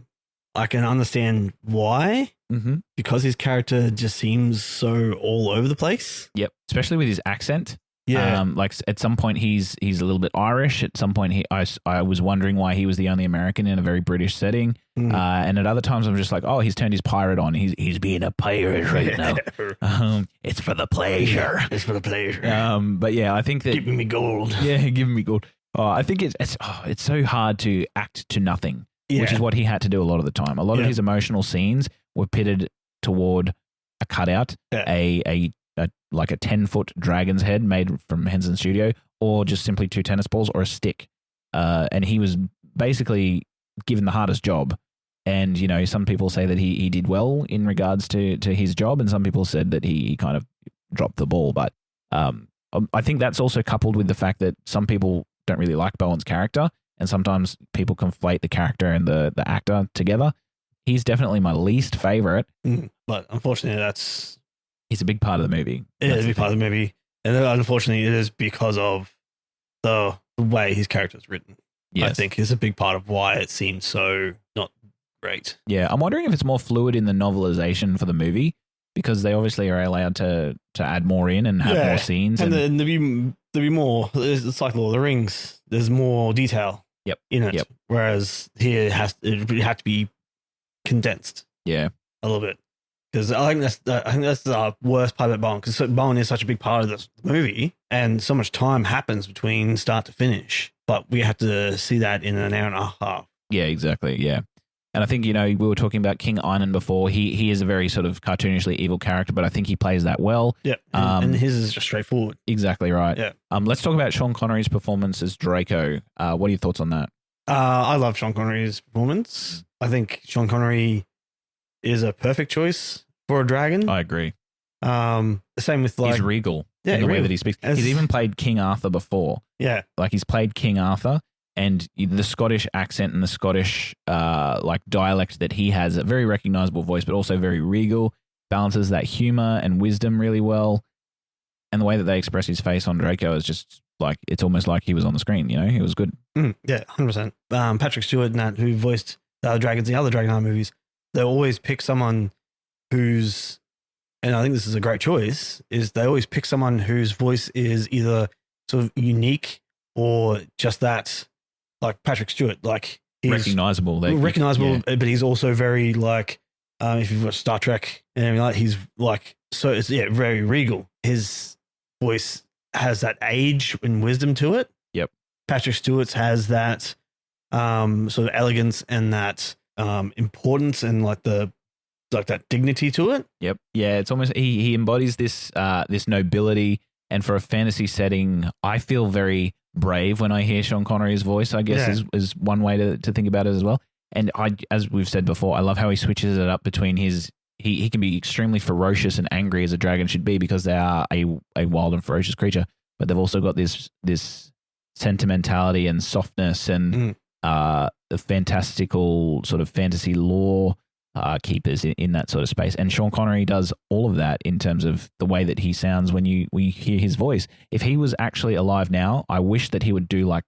B: I can understand why.
A: Mm-hmm.
B: Because his character just seems so all over the place.
A: Yep. Especially with his accent.
B: Yeah.
A: Like at some point he's a little bit Irish. At some point I was wondering why he was the only American in a very British setting. And at other times I'm just like, oh, he's turned his pirate on. He's being a pirate right now. It's for the pleasure.
B: It's for the pleasure.
A: But yeah, I think that
B: giving me gold.
A: Yeah, giving me gold. I think it's so hard to act to nothing. which is what he had to do a lot of the time. A lot of his emotional scenes were pitted toward a cutout, a like a 10-foot dragon's head made from Henson Studio, or just simply 2 tennis balls or a stick. And he was basically given the hardest job. And, you know, some people say that he did well in regards to his job, and some people said that he kind of dropped the ball. But I think that's also coupled with the fact that some people don't really like Bowen's character, and sometimes people conflate the character and the actor together. He's definitely my least favorite.
B: But unfortunately,
A: he's a big part of the movie.
B: It is a big part of the movie. And unfortunately, it is because of the way his character is written. Yes. I think is a big part of why it seems so not great. Yeah,
A: I'm wondering if it's more fluid in the novelization for the movie, because they obviously are allowed to add more in and have more scenes.
B: And there'll be more. It's like Lord of the Rings. There's more detail in it. Whereas here it had to be condensed.
A: Yeah.
B: A little bit. Because I think that's the worst part about Bowen, because Bowen is such a big part of this movie, and so much time happens between start to finish, but we have to see that in an hour and a half.
A: Yeah, exactly. Yeah. And I think, you know, we were talking about King Einon before. He is a very sort of cartoonishly evil character, but I think he plays that well.
B: Yeah. And his is just straightforward.
A: Exactly right.
B: Yeah.
A: Let's talk about Sean Connery's performance as Draco. What are your thoughts on that?
B: I love Sean Connery's performance. I think Sean Connery is a perfect choice for a dragon.
A: I agree.
B: Same with like...
A: He's regal in the way that he speaks. He's even played King Arthur before.
B: Yeah.
A: Like he's played King Arthur, and the Scottish accent and the Scottish like dialect that he has, a very recognizable voice, but also very regal, balances that humor and wisdom really well. And the way that they express his face on Draco is just like, it's almost like he was on the screen, you know? It was good.
B: Yeah, 100%. Patrick Stewart and that, who voiced the dragons in the other Dragonheart movies, they always pick someone who's, and I think this is a great choice, is they always pick someone whose voice is either sort of unique or just that, like Patrick Stewart, like he's
A: recognizable,
B: but he's also very like, if you've watched Star Trek and everything like, he's like, so it's very regal. His voice has that age and wisdom to it.
A: Yep.
B: Patrick Stewart's has that sort of elegance and that importance and like that dignity to it.
A: Yep. Yeah, it's almost he embodies this this nobility, and for a fantasy setting, I feel very brave when I hear Sean Connery's voice, I guess is one way to think about it as well. And as we've said before, I love how he switches it up between his he can be extremely ferocious and angry, as a dragon should be, because they are a wild and ferocious creature, but they've also got this sentimentality and softness and the fantastical sort of fantasy lore keepers in that sort of space. And Sean Connery does all of that in terms of the way that he sounds when we hear his voice. If he was actually alive now, I wish that he would do like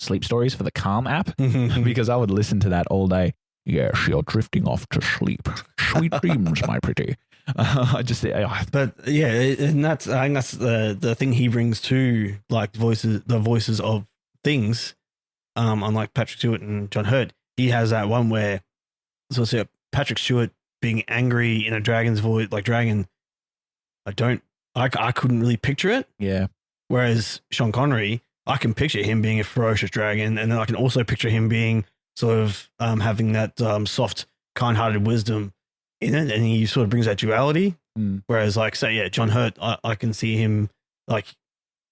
A: sleep stories for the Calm app, because I would listen to that all day. Yes, you're drifting off to sleep. Sweet dreams, my pretty.
B: But yeah, and I think that's the thing he brings to like the voices of things. Unlike Patrick Stewart and John Hurt, he has that one where, so Patrick Stewart being angry in a dragon's voice, like dragon. I couldn't really picture it.
A: Yeah.
B: Whereas Sean Connery, I can picture him being a ferocious dragon, and then I can also picture him being sort of having that soft, kind-hearted wisdom in it, and he sort of brings that duality. Whereas, like, say, John Hurt, I can see him, like,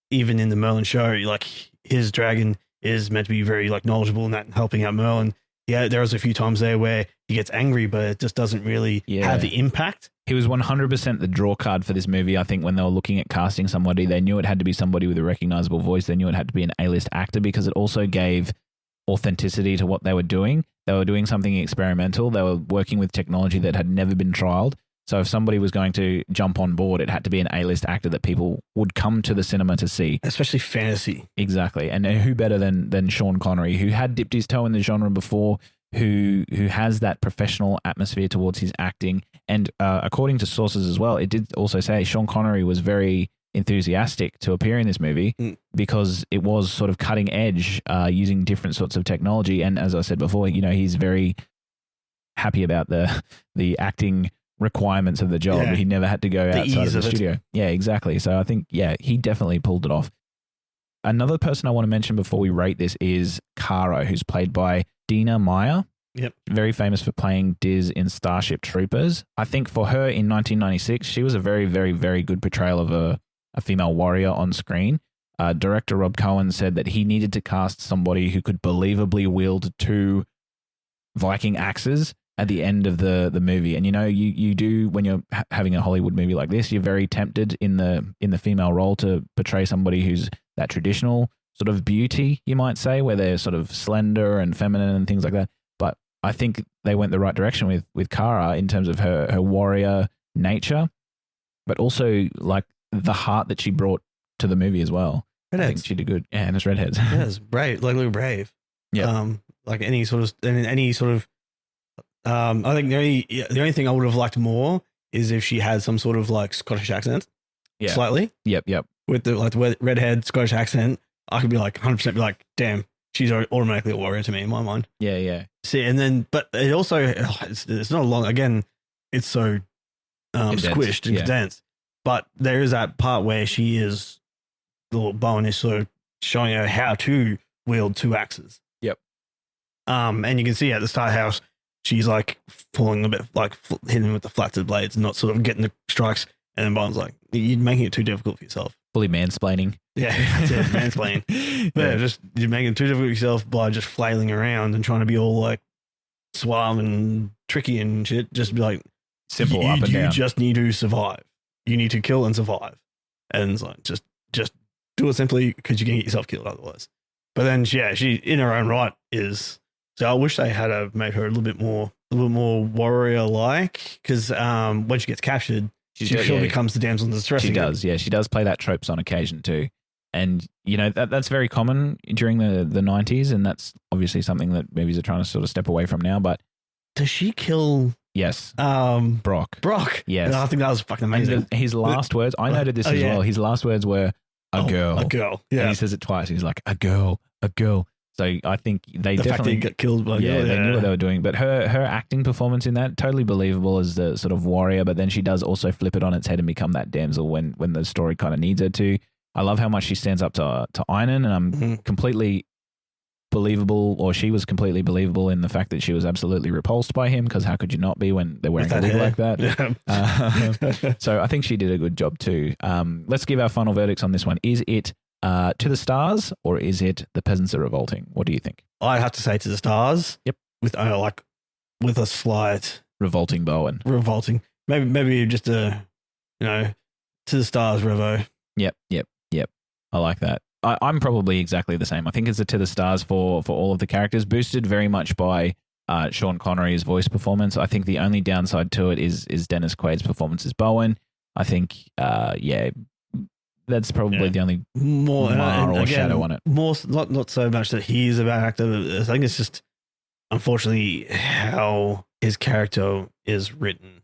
B: even in the Merlin show, like, his dragon is meant to be very, like, knowledgeable in that and helping out Merlin. Yeah, there was a few times there where he gets angry, but it just doesn't really have the impact.
A: He was 100% the draw card for this movie. I think when they were looking at casting somebody, they knew it had to be somebody with a recognizable voice. They knew it had to be an A-list actor, because it also gave authenticity to what they were doing. They were doing something experimental. They were working with technology that had never been trialed. So if somebody was going to jump on board, it had to be an A-list actor that people would come to the cinema to see.
B: Especially fantasy.
A: Exactly. And who better than Sean Connery, who had dipped his toe in the genre before, who has that professional atmosphere towards his acting. And according to sources as well, it did also say Sean Connery was very enthusiastic to appear in this movie because it was sort of cutting edge, using different sorts of technology. And as I said before, you know, he's very happy about the acting requirements of the job. He never had to go outside of the studio. Yeah, exactly. So I think, he definitely pulled it off. Another person I want to mention before we rate this is Kara, who's played by Dina Meyer.
B: Yep.
A: Very famous for playing Diz in Starship Troopers. I think for her in 1996, she was a very, very, very good portrayal of a female warrior on screen. Director Rob Cohen said that he needed to cast somebody who could believably wield 2 Viking axes at the end of the movie. And you do, when you're having a Hollywood movie like this, you're very tempted in the female role to portray somebody who's that traditional sort of beauty, you might say, where they're sort of slender and feminine and things like that. But I think they went the right direction with Kara in terms of her warrior nature, but also like the heart that she brought to the movie as well.
B: Redheads.
A: I think she did good. Yeah, and it's redheads.
B: Yeah, it's brave, like little brave.
A: Yeah.
B: Like any sort of. I think the only thing I would have liked more is if she had some sort of like Scottish accent.
A: Yeah.
B: Slightly.
A: Yep.
B: With the redhead Scottish accent, I could be like 100% be like, damn, she's automatically a warrior to me in my mind.
A: Yeah.
B: See, and then, but it also, it's not long. Again, it's so squished and condensed. But there is that part where little Bowen is sort of showing her how to wield 2 axes.
A: Yep.
B: And you can see at the start how she's like falling a bit, like hitting with the flats of the blades and not sort of getting the strikes. And then Bowen's like, you're making it too difficult for yourself.
A: Fully mansplaining.
B: Yeah, that's it, mansplaining. But yeah, just you're making it too difficult for yourself by just flailing around and trying to be all like suave and tricky and shit. Just be like,
A: simple up and down.
B: You just need to survive. You need to kill and survive. And it's like, just do it simply because you can get yourself killed otherwise. But then, yeah, she in her own right is. So I wish they had made her a little bit more warrior-like, because when she gets captured, she becomes the damsel in distress.
A: She does, yeah. She does play that tropes on occasion too. And, that's very common during the 90s, and that's obviously something that movies are trying to sort of step away from now. But
B: does she kill...
A: Yes.
B: Brock.
A: Yes.
B: And I think that was fucking amazing.
A: And his last words, I noted this as well. His last words were, a girl.
B: A girl. Yeah.
A: And he says it twice. He's like, a girl. So I think they
B: the
A: definitely
B: fact that he got killed by a girl,
A: they knew what they were doing. But her acting performance in that, totally believable as the sort of warrior, but then she does also flip it on its head and become that damsel when the story kind of needs her to. I love how much she stands up to Einon, and I'm completely believable, or she was completely believable in the fact that she was absolutely repulsed by him, because how could you not be when they're wearing a wig like that?
B: Yeah.
A: So I think she did a good job too. Let's give our final verdicts on this one. Is it To the Stars, or is it The Peasants Are Revolting? What do you think?
B: I'd have to say To the Stars.
A: Yep.
B: With a slight
A: revolting Bowen.
B: Revolting. Maybe just To the Stars Revo.
A: Yep. I like that. I'm probably exactly the same. I think it's a To the Stars for all of the characters, boosted very much by Sean Connery's voice performance. I think the only downside to it is Dennis Quaid's performance as Bowen. I think, that's probably the only shadow on it.
B: More, not so much that he's a bad actor. I think it's just, unfortunately, how his character is written.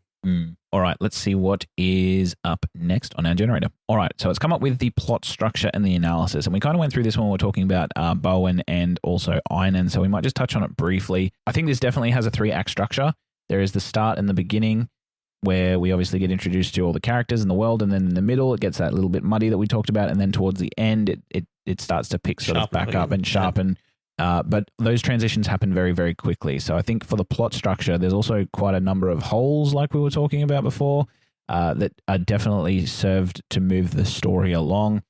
A: All right, let's see what is up next on our generator. All right, so it's come up with the plot structure and the analysis. And we kind of went through this when we were talking about Bowen and also Einon, so we might just touch on it briefly. I think this definitely has a 3-act structure. There is the start and the beginning, where we obviously get introduced to all the characters in the world, and then in the middle, it gets that little bit muddy that we talked about, and then towards the end, it starts to pick sort of back up and sharpen. But those transitions happen very, very quickly. So I think for the plot structure, there's also quite a number of holes, like we were talking about before, that are definitely served to move the story along.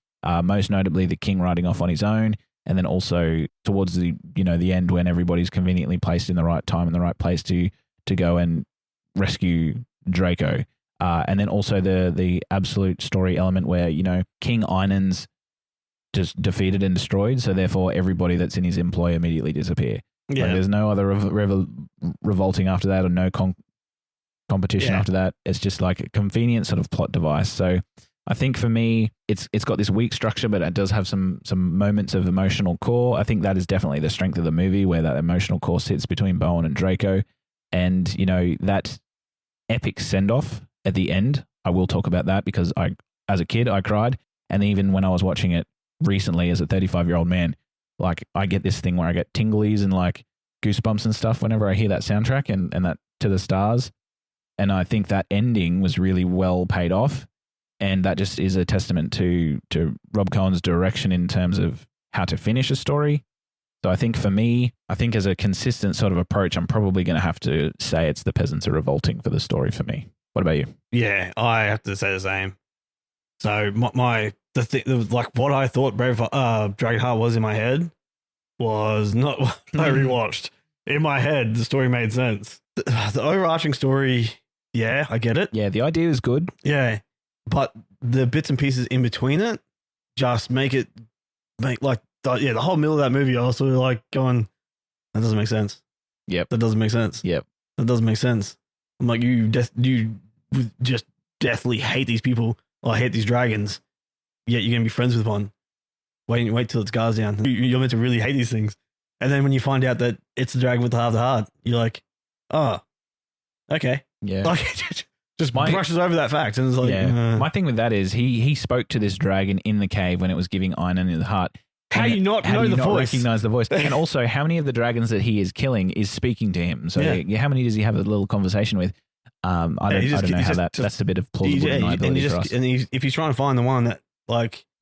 A: Most notably, the king riding off on his own, and then also towards the end when everybody's conveniently placed in the right time and the right place to go and rescue Draco. And then also the absolute story element where King Einon's just defeated and destroyed, so therefore everybody that's in his employ immediately disappear.
B: Yeah.
A: There's no other revolting after that, or no competition after that. It's just like a convenient sort of plot device. So I think for me, it's got this weak structure, but it does have some moments of emotional core. I think that is definitely the strength of the movie, where that emotional core sits between Bowen and Draco. And, that epic send-off at the end, I will talk about that, because as a kid, I cried. And even when I was watching it recently as a 35-year-old man, like I get this thing where I get tinglies and like goosebumps and stuff whenever I hear that soundtrack and that To the Stars. And I think that ending was really well paid off. And that just is a testament to Rob Cohen's direction in terms of how to finish a story. So I think for me, I think as a consistent sort of approach, I'm probably going to have to say it's the peasants are revolting for the story for me. What about you?
B: Yeah, I have to say the same. So what I thought Dragonheart was in my head was not what I rewatched. In my head, the story made sense. The overarching story, yeah, I get it.
A: Yeah, the idea is good.
B: Yeah, but the bits and pieces in between it just make the whole middle of that movie, I was sort of like going, that doesn't make sense.
A: Yep.
B: That doesn't make sense.
A: Yep.
B: That doesn't make sense. I'm like, you just deathly hate these people or hate these dragons, yet you're going to be friends with one. Wait till it scars down. You're meant to really hate these things. And then when you find out that it's the dragon with half the heart, you're like, oh, okay.
A: Yeah.
B: Like, just brushes over that fact. And it's like,
A: My thing with that is he spoke to this dragon in the cave when it was giving Einon in the heart.
B: How do you not know the voice?
A: Recognize the voice? And also, how many of the dragons that he is killing is speaking to him? So, how many does he have a little conversation with? I don't know how that's a bit of plausible deniability for us.
B: And if he's trying to find the one that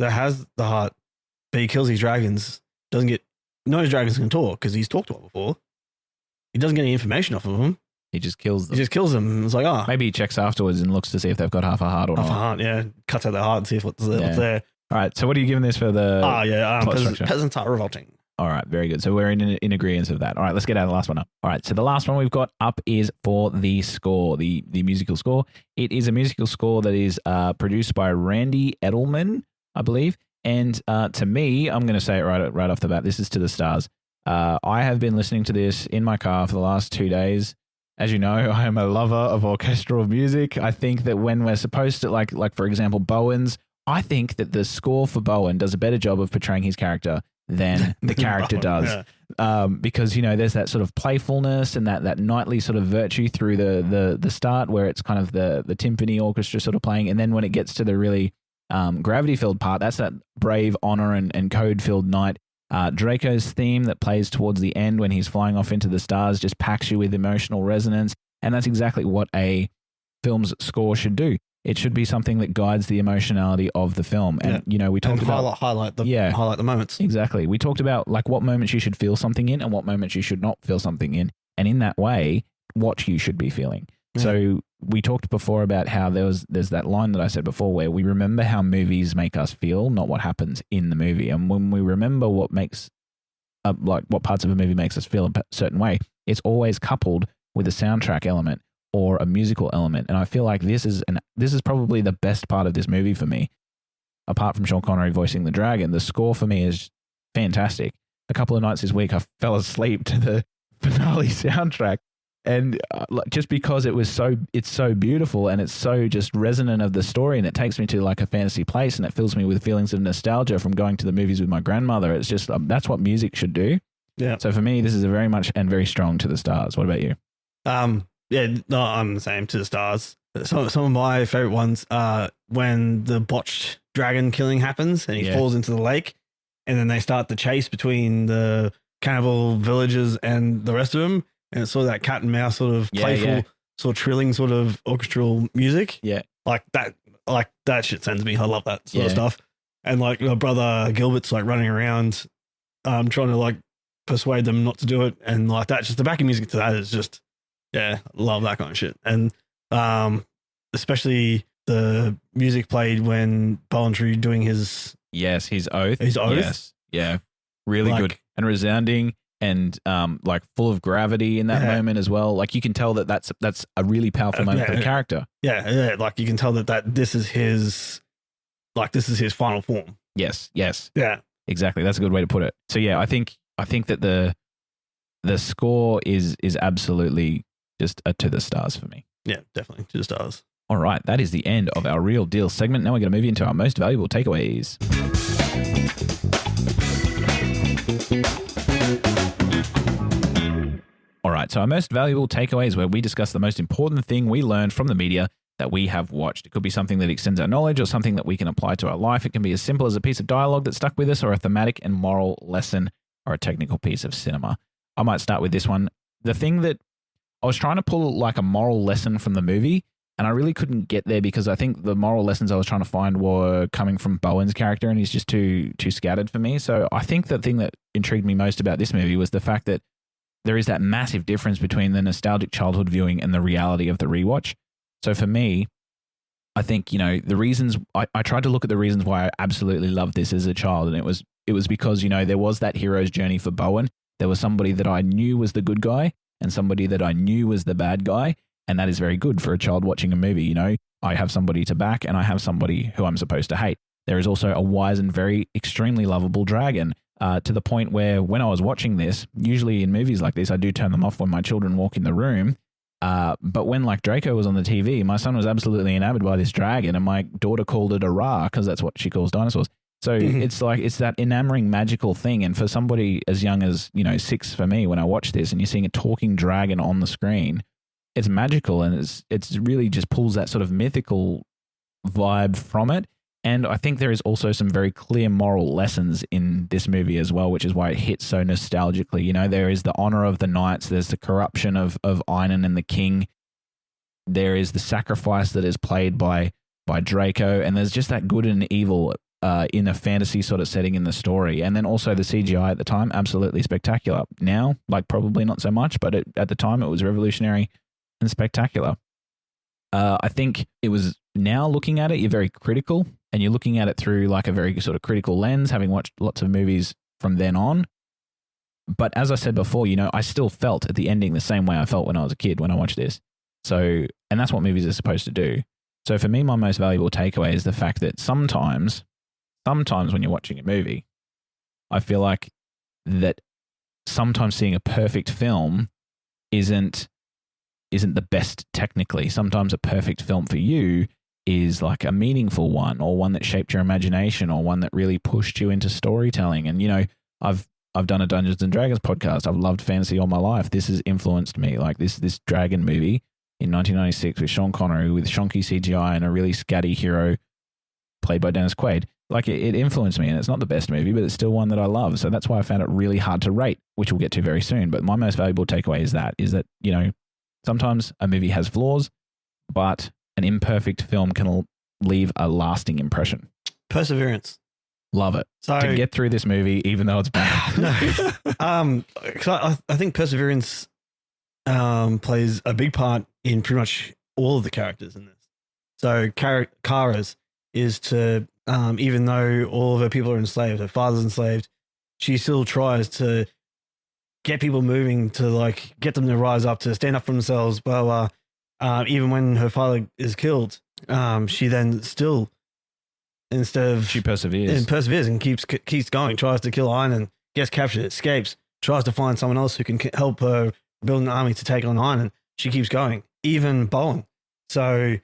B: has the heart, but he kills these dragons, knows dragons can talk because he's talked to it before. He doesn't get any information off of them.
A: He just kills them.
B: He just kills them. It's like,
A: maybe he checks afterwards and looks to see if they've got half a heart or not.
B: Half a heart, yeah. Cuts out their heart and see what's there.
A: All right, so what are you giving this for the
B: peasants are revolting.
A: All right, very good. So we're in agreement of that. All right, let's get out of the last one up. All right, so the last one we've got up is for the score, the musical score. It is a musical score that is produced by Randy Edelman, I believe. And to me, I'm going to say it right off the bat, this is to the stars. I have been listening to this in my car for the last 2 days. As you know, I am a lover of orchestral music. I think that when we're supposed to, like for example, Bowen's, I think that the score for Bowen does a better job of portraying his character than the character does. Yeah. Because, there's that sort of playfulness and that knightly sort of virtue through the start where it's kind of the timpani orchestra sort of playing. And then when it gets to the really gravity-filled part, that's that brave honor and code-filled knight. Draco's theme that plays towards the end when he's flying off into the stars just packs you with emotional resonance. And that's exactly what a film's score should do. It should be something that guides the emotionality of the film. And, we talked about...
B: highlight the moments.
A: Exactly. We talked about what moments you should feel something in and what moments you should not feel something in. And in that way, what you should be feeling. Yeah. So we talked before about how there's that line that I said before where we remember how movies make us feel, not what happens in the movie. And when we remember what makes... what parts of a movie makes us feel a certain way, it's always coupled with a soundtrack element or a musical element. And I feel like this is probably the best part of this movie for me. Apart from Sean Connery voicing the dragon, the score for me is fantastic. A couple of nights this week, I fell asleep to the finale soundtrack. And just because it's so beautiful and it's so just resonant of the story, and it takes me to like a fantasy place and it fills me with feelings of nostalgia from going to the movies with my grandmother. It's just, that's what music should do. Yeah. So for me, this is a very much and very strong to the stars. What about you?
B: Yeah, no, I'm the same, to the stars. Some of my favorite ones are when the botched dragon killing happens and he falls into the lake, and then they start the chase between the cannibal villagers and the rest of them, and it's sort of that cat and mouse sort of playful, sort of trilling sort of orchestral music. Yeah, like that shit sends me. I love that sort of stuff. And like my brother Gilbert's like running around, trying to like persuade them not to do it, and like that. Just the backing music to that is just. Yeah, love that kind of shit. And especially the music played when Bowen's doing his... Yes, his oath. His oath. Yes, yeah. Really good. And resounding and like full of gravity in that moment as well. Like you can tell that that's a really powerful moment for the character. Yeah, like you can tell that this is his final form. Yes. Yeah. Exactly. That's a good way to put it. So yeah, I think that the score is absolutely just a to the stars for me. Yeah, definitely to the stars. All right, that is the end of our Real Deal segment. Now we're going to move into our most valuable takeaways. All right, so our most valuable takeaways where we discuss the most important thing we learned from the media that we have watched. It could be something that extends our knowledge or something that we can apply to our life. It can be as simple as a piece of dialogue that stuck with us or a thematic and moral lesson or a technical piece of cinema. I might start with this one. The thing that I was trying to pull like a moral lesson from the movie,
A: And I really couldn't get there because I think the moral lessons I was trying to find were coming from Bowen's character, and he's just too scattered for me. So I think the thing that intrigued me most about this movie was the fact that there is that massive difference between the nostalgic childhood viewing and the reality of the rewatch. So for me, I think, the reasons I tried to look at the reasons why I absolutely loved this as a child, and it was because, there was that hero's journey for Bowen. There was somebody that I knew was the good guy and somebody that I knew was the bad guy. And that is very good for a child watching a movie. I have somebody to back and I have somebody who I'm supposed to hate. There is also a wise and very extremely lovable dragon, to the point where when I was watching this, usually in movies like this, I do turn them off when my children walk in the room. But when like Draco was on the TV, my son was absolutely enamored by this dragon, and my daughter called it a Ra because that's what she calls dinosaurs. So it's that enamoring magical thing. And for somebody as young as, 6 for me, when I watch this and you're seeing a talking dragon on the screen, it's magical, and it's really just pulls that sort of mythical vibe from it. And I think there is also some very clear moral lessons in this movie as well, which is why it hits so nostalgically. There is the honor of the knights, there's the corruption of Einon and the king, there is the sacrifice that is played by Draco, and there's just that good and evil in a fantasy sort of setting in the story. And then also the CGI at the time, absolutely spectacular. Now, probably not so much, but at the time it was revolutionary and spectacular. I think it was, now looking at it, you're very critical, and you're looking at it through like a very sort of critical lens, having watched lots of movies from then on. But as I said before, I still felt at the ending the same way I felt when I was a kid when I watched this. So, and that's what movies are supposed to do. So for me, my most valuable takeaway is the fact that sometimes when you're watching a movie, I feel like that sometimes seeing a perfect film isn't the best technically. Sometimes a perfect film for you is like a meaningful one, or one that shaped your imagination, or one that really pushed you into storytelling. And I've done a Dungeons and Dragons podcast. I've loved fantasy all my life. This has influenced me. Like this dragon movie in 1996 with Sean Connery with shonky CGI and a really scatty hero played by Dennis Quaid. Like it influenced me, and it's not the best movie, but it's still one that I love. So that's why I found it really hard to rate, which we'll get to very soon. But my most valuable takeaway is that sometimes a movie has flaws, but an imperfect film can leave a lasting impression.
B: Perseverance.
A: Love it. So, to get through this movie, even though it's bad.
B: No. I think perseverance plays a big part in pretty much all of the characters in this. So Kara's is to, even though all of her people are enslaved, her father's enslaved, she still tries to get people moving, to get them to rise up, to stand up for themselves, blah, blah. Even when her father is killed, she then still, she perseveres and keeps going, tries to kill Einon, gets captured, escapes, tries to find someone else who can help her build an army to take on Einon. She keeps going, even Bowen. So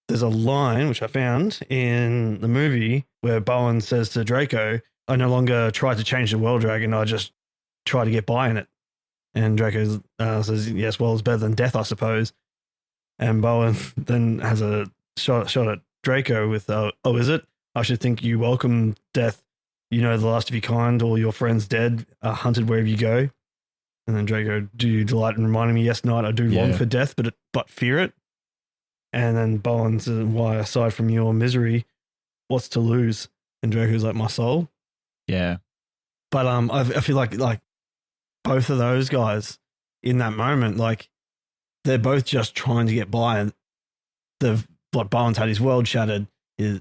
B: there's a line which I found in the movie where Bowen says to Draco, "I no longer try to change the world, Dragon. I just try to get by in it." And Draco says, "Yes, well, it's better than death, I suppose." And Bowen then has a shot at Draco with, "Oh, is it? I should think you welcome death. The last of your kind, all your friends dead, are hunted wherever you go." And then Draco, "Do you delight in reminding me? Yes, knight, I do long for death, but fear it." And then Bowen says, "Why, aside from your misery, what's to lose?" And Draco's like, "My soul."
A: Yeah.
B: But I feel like both of those guys in that moment, they're both just trying to get by, and Bowen's had his world shattered. His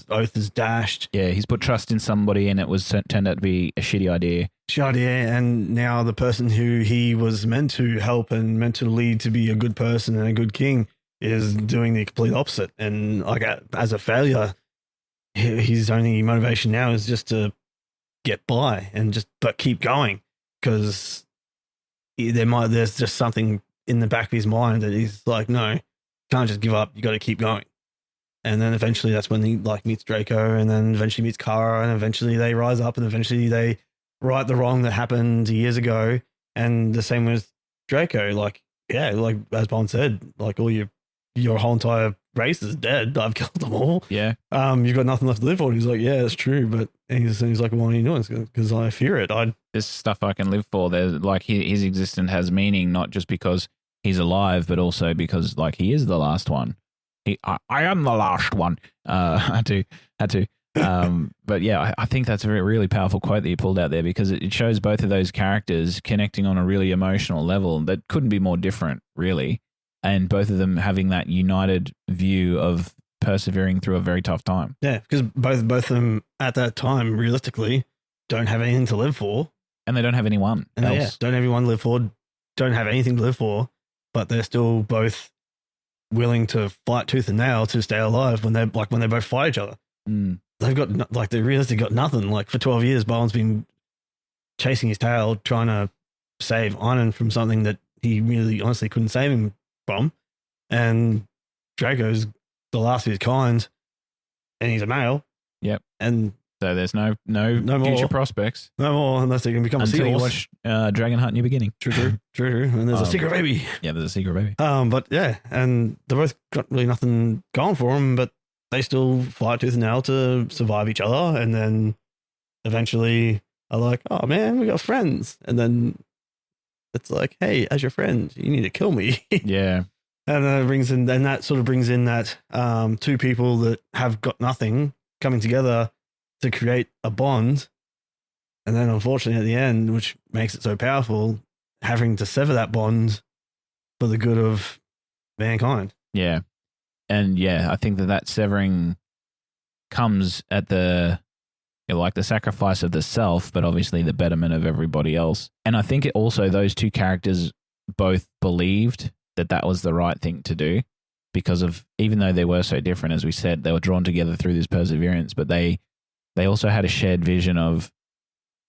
B: oath is dashed.
A: Yeah, he's put trust in somebody, and it was turned out to be a shitty idea.
B: And now the person who he was meant to help and meant to lead to be a good person and a good king is doing the complete opposite. And as a failure, his only motivation now is just to get by and but keep going, because there's just something in the back of his mind that he's like, no, you can't just give up. You got to keep going. And then eventually that's when he meets Draco, and then eventually meets Kara, and eventually they rise up, and eventually they right the wrong that happened years ago. And the same with Draco, as Bowen said, all your whole entire race is dead. I've killed them all.
A: Yeah.
B: You've got nothing left to live for. And he's like, "Yeah, it's true." But he's like, "Why are you doing it?" Because I fear it.
A: There's stuff I can live for. There's his existence has meaning, not just because he's alive, but also because like he is the last one. I am the last one. Had to. But yeah, I think that's a really powerful quote that you pulled out there, because it shows both of those characters connecting on a really emotional level that couldn't be more different, really. And both of them having that united view of persevering through a very tough time.
B: Yeah, because both of them at that time, realistically, don't have anything to live for.
A: And they don't have anyone else.
B: Yeah, don't have anyone to live for, don't have anything to live for, but they're still both willing to fight tooth and nail to stay alive when they both fight each other.
A: Mm.
B: They've got, like, they realistically got nothing. Like, for 12 years, Bowen's been chasing his tail, trying to save Einon from something that he really honestly couldn't save him from. And Draco's the last of his kind, and he's a male.
A: Yep.
B: And
A: so there's no
B: more
A: future prospects.
B: No more, unless they can become a
A: until
B: seahorse.
A: you watch Dragonheart New Beginning.
B: True. And there's a secret baby.
A: Yeah, there's a secret baby.
B: But yeah, and they both got really nothing going for them, but they still fight tooth and nail to survive each other, and then eventually are like, oh man, we got friends. And then it's like, hey, as your friend, you need to kill me.
A: Yeah.
B: And that sort of brings in that two people that have got nothing coming together to create a bond. And then unfortunately at the end, which makes it so powerful, having to sever that bond for the good of mankind.
A: Yeah. And yeah, I think that severing comes at the sacrifice of the self, but obviously the betterment of everybody else. And I think it also, those two characters both believed that was the right thing to do, because of, even though they were so different, as we said, they were drawn together through this perseverance, but they also had a shared vision of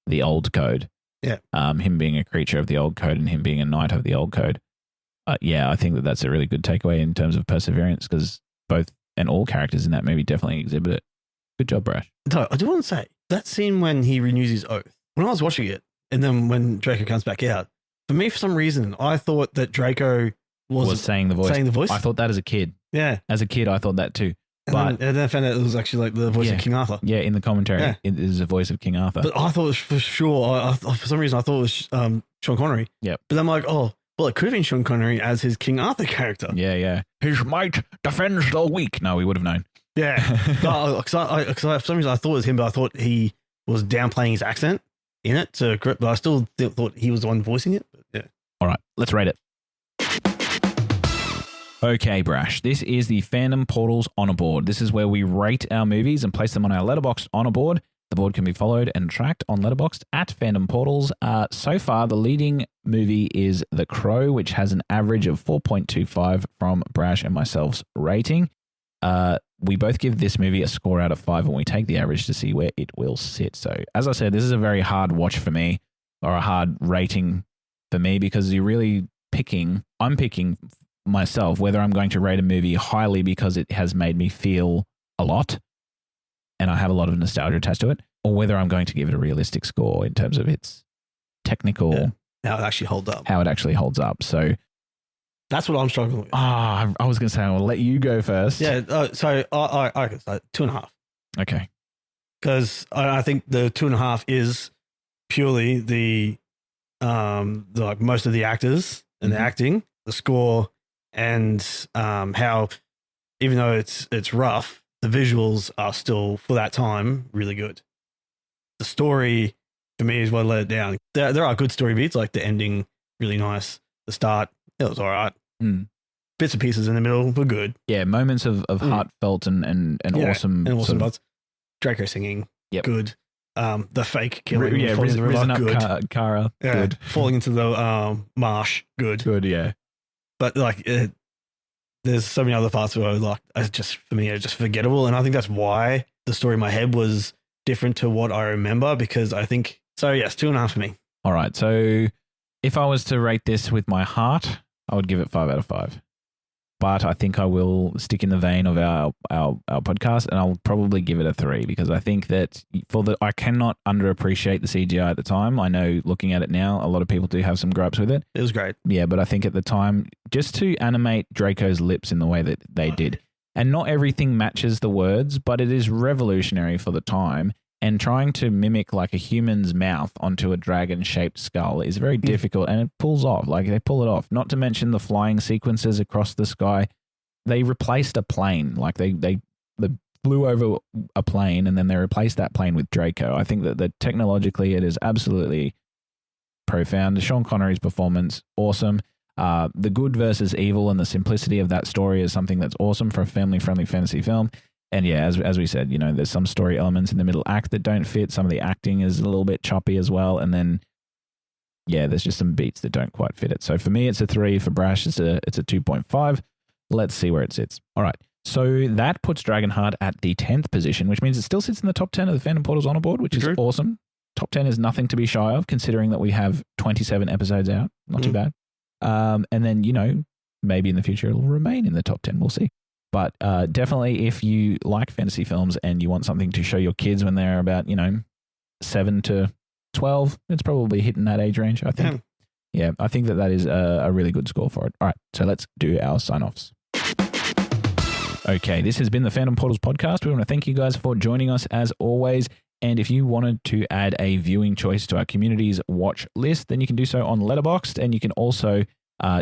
A: the old code.
B: Yeah.
A: Him being a creature of the old code and him being a knight of the old code. Yeah, I think that's a really good takeaway in terms of perseverance, because both and all characters in that movie definitely exhibit it. Good job, Brash.
B: No, I do want to say, that scene when he renews his oath, when I was watching it, and then when Draco comes back out, for me, for some reason, I thought that Draco was saying the voice.
A: I thought that as a kid.
B: Yeah.
A: As a kid, I thought that too.
B: And then I found out it was actually like the voice of King Arthur.
A: Yeah, in the commentary, it is the voice of King Arthur.
B: But I thought it was for sure, for some reason, I thought it was Sean Connery.
A: Yeah.
B: But I'm like, oh, well, it could have been Sean Connery as his King Arthur character.
A: Yeah. His might defends the weak. No, we would have known.
B: Yeah. Because for some reason I thought it was him, but I thought he was downplaying his accent in it. But I still thought he was the one voicing it. But yeah.
A: All right, let's rate it. Okay, Brash, this is the Fandom Portals Honor Board. This is where we rate our movies and place them on our Letterboxd Honor Board. The board can be followed and tracked on Letterboxd at Fandom Portals. So far, the leading movie is The Crow, which has an average of 4.25 from Brash and myself's rating. We both give this movie a score out of 5, and we take the average to see where it will sit. So, as I said, this is a very hard watch for me, or a hard rating for me, because I'm picking myself whether I'm going to rate a movie highly because it has made me feel a lot and I have a lot of nostalgia attached to it, or whether I'm going to give it a realistic score in terms of its technical,
B: how it actually holds up.
A: So
B: that's what I'm struggling with.
A: I was going to say, I'll let you go first.
B: Yeah. So I can say 2.5.
A: Okay.
B: Because I think the 2.5 is purely the like most of the actors and the acting, the score, and how, even though it's rough, the visuals are still, for that time, really good. The story, for me, is what let it down. There are good story beats, like the ending, really nice. The start, it was all right. Bits and pieces in the middle were good.
A: Yeah, moments of heartfelt and awesome.
B: And awesome parts. Draco singing, good. The fake killing,
A: risen up Kara, good.
B: Falling into the marsh, good.
A: Good, yeah.
B: But like, there's so many other parts where for me, it's just forgettable. And I think that's why the story in my head was different to what I remember, because I think, so yes, 2.5 for me.
A: All right. So if I was to rate this with my heart, I would give it 5 out of 5. But I think I will stick in the vein of our podcast, and I'll probably give it a 3, because I think that I cannot underappreciate the CGI at the time. I know, looking at it now, a lot of people do have some gripes with it.
B: It was great.
A: Yeah, but I think at the time, just to animate Draco's lips in the way that they did, and not everything matches the words, but it is revolutionary for the time. And trying to mimic like a human's mouth onto a dragon-shaped skull is very difficult, and it pulls off. Like they pull it off. Not to mention the flying sequences across the sky. They replaced a plane. Like they flew over a plane, and then they replaced that plane with Draco. I think that technologically it is absolutely profound. Sean Connery's performance, awesome. The good versus evil and the simplicity of that story is something that's awesome for a family-friendly fantasy film. And yeah, as we said, there's some story elements in the middle act that don't fit. Some of the acting is a little bit choppy as well. And then, yeah, there's just some beats that don't quite fit it. So for me, it's a 3. For Brash, it's a 2.5. Let's see where it sits. All right. So that puts Dragonheart at the 10th position, which means it still sits in the top 10 of the Fandom Portals Honor Board, which is awesome. Top 10 is nothing to be shy of, considering that we have 27 episodes out. Not too bad. And then, maybe in the future it'll remain in the top 10. We'll see. But definitely if you like fantasy films and you want something to show your kids when they're about, 7 to 12, it's probably hitting that age range, I think. Yeah, I think that is a really good score for it. All right, so let's do our sign-offs. Okay, this has been the Fandom Portals Podcast. We want to thank you guys for joining us as always. And if you wanted to add a viewing choice to our community's watch list, then you can do so on Letterboxd, and you can also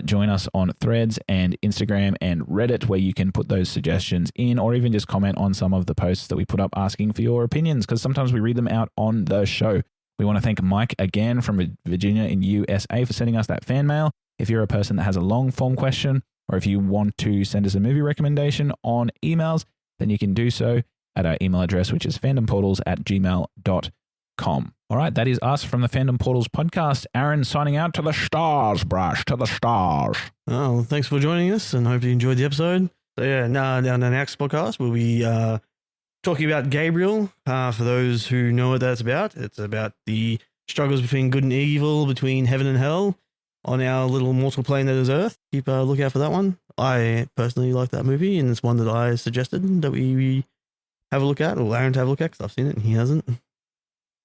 A: join us on Threads and Instagram and Reddit, where you can put those suggestions in, or even just comment on some of the posts that we put up asking for your opinions, because sometimes we read them out on the show. We want to thank Mike again from Virginia in USA for sending us that fan mail. If you're a person that has a long form question, or if you want to send us a movie recommendation on emails, then you can do so at our email address, which is fandomportals@gmail.com. All right, that is us from the Fandom Portals Podcast. Aaron signing out. To the stars, Brash, to the stars.
B: Oh, thanks for joining us, and hope you enjoyed the episode. So yeah, now on the next podcast, we'll be talking about Gabriel. For those who know what that's about, it's about the struggles between good and evil, between heaven and hell, on our little mortal plane that is Earth. Keep a lookout for that one. I personally like that movie, and it's one that I suggested that we have a look at, or Aaron to have a look at, because I've seen it and he hasn't.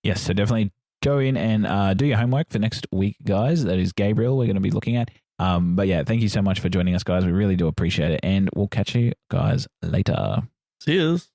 A: Yes, so definitely go in and do your homework for next week, guys. That is Gabriel we're going to be looking at. But yeah, thank you so much for joining us, guys. We really do appreciate it, and we'll catch you guys later.
B: See yous.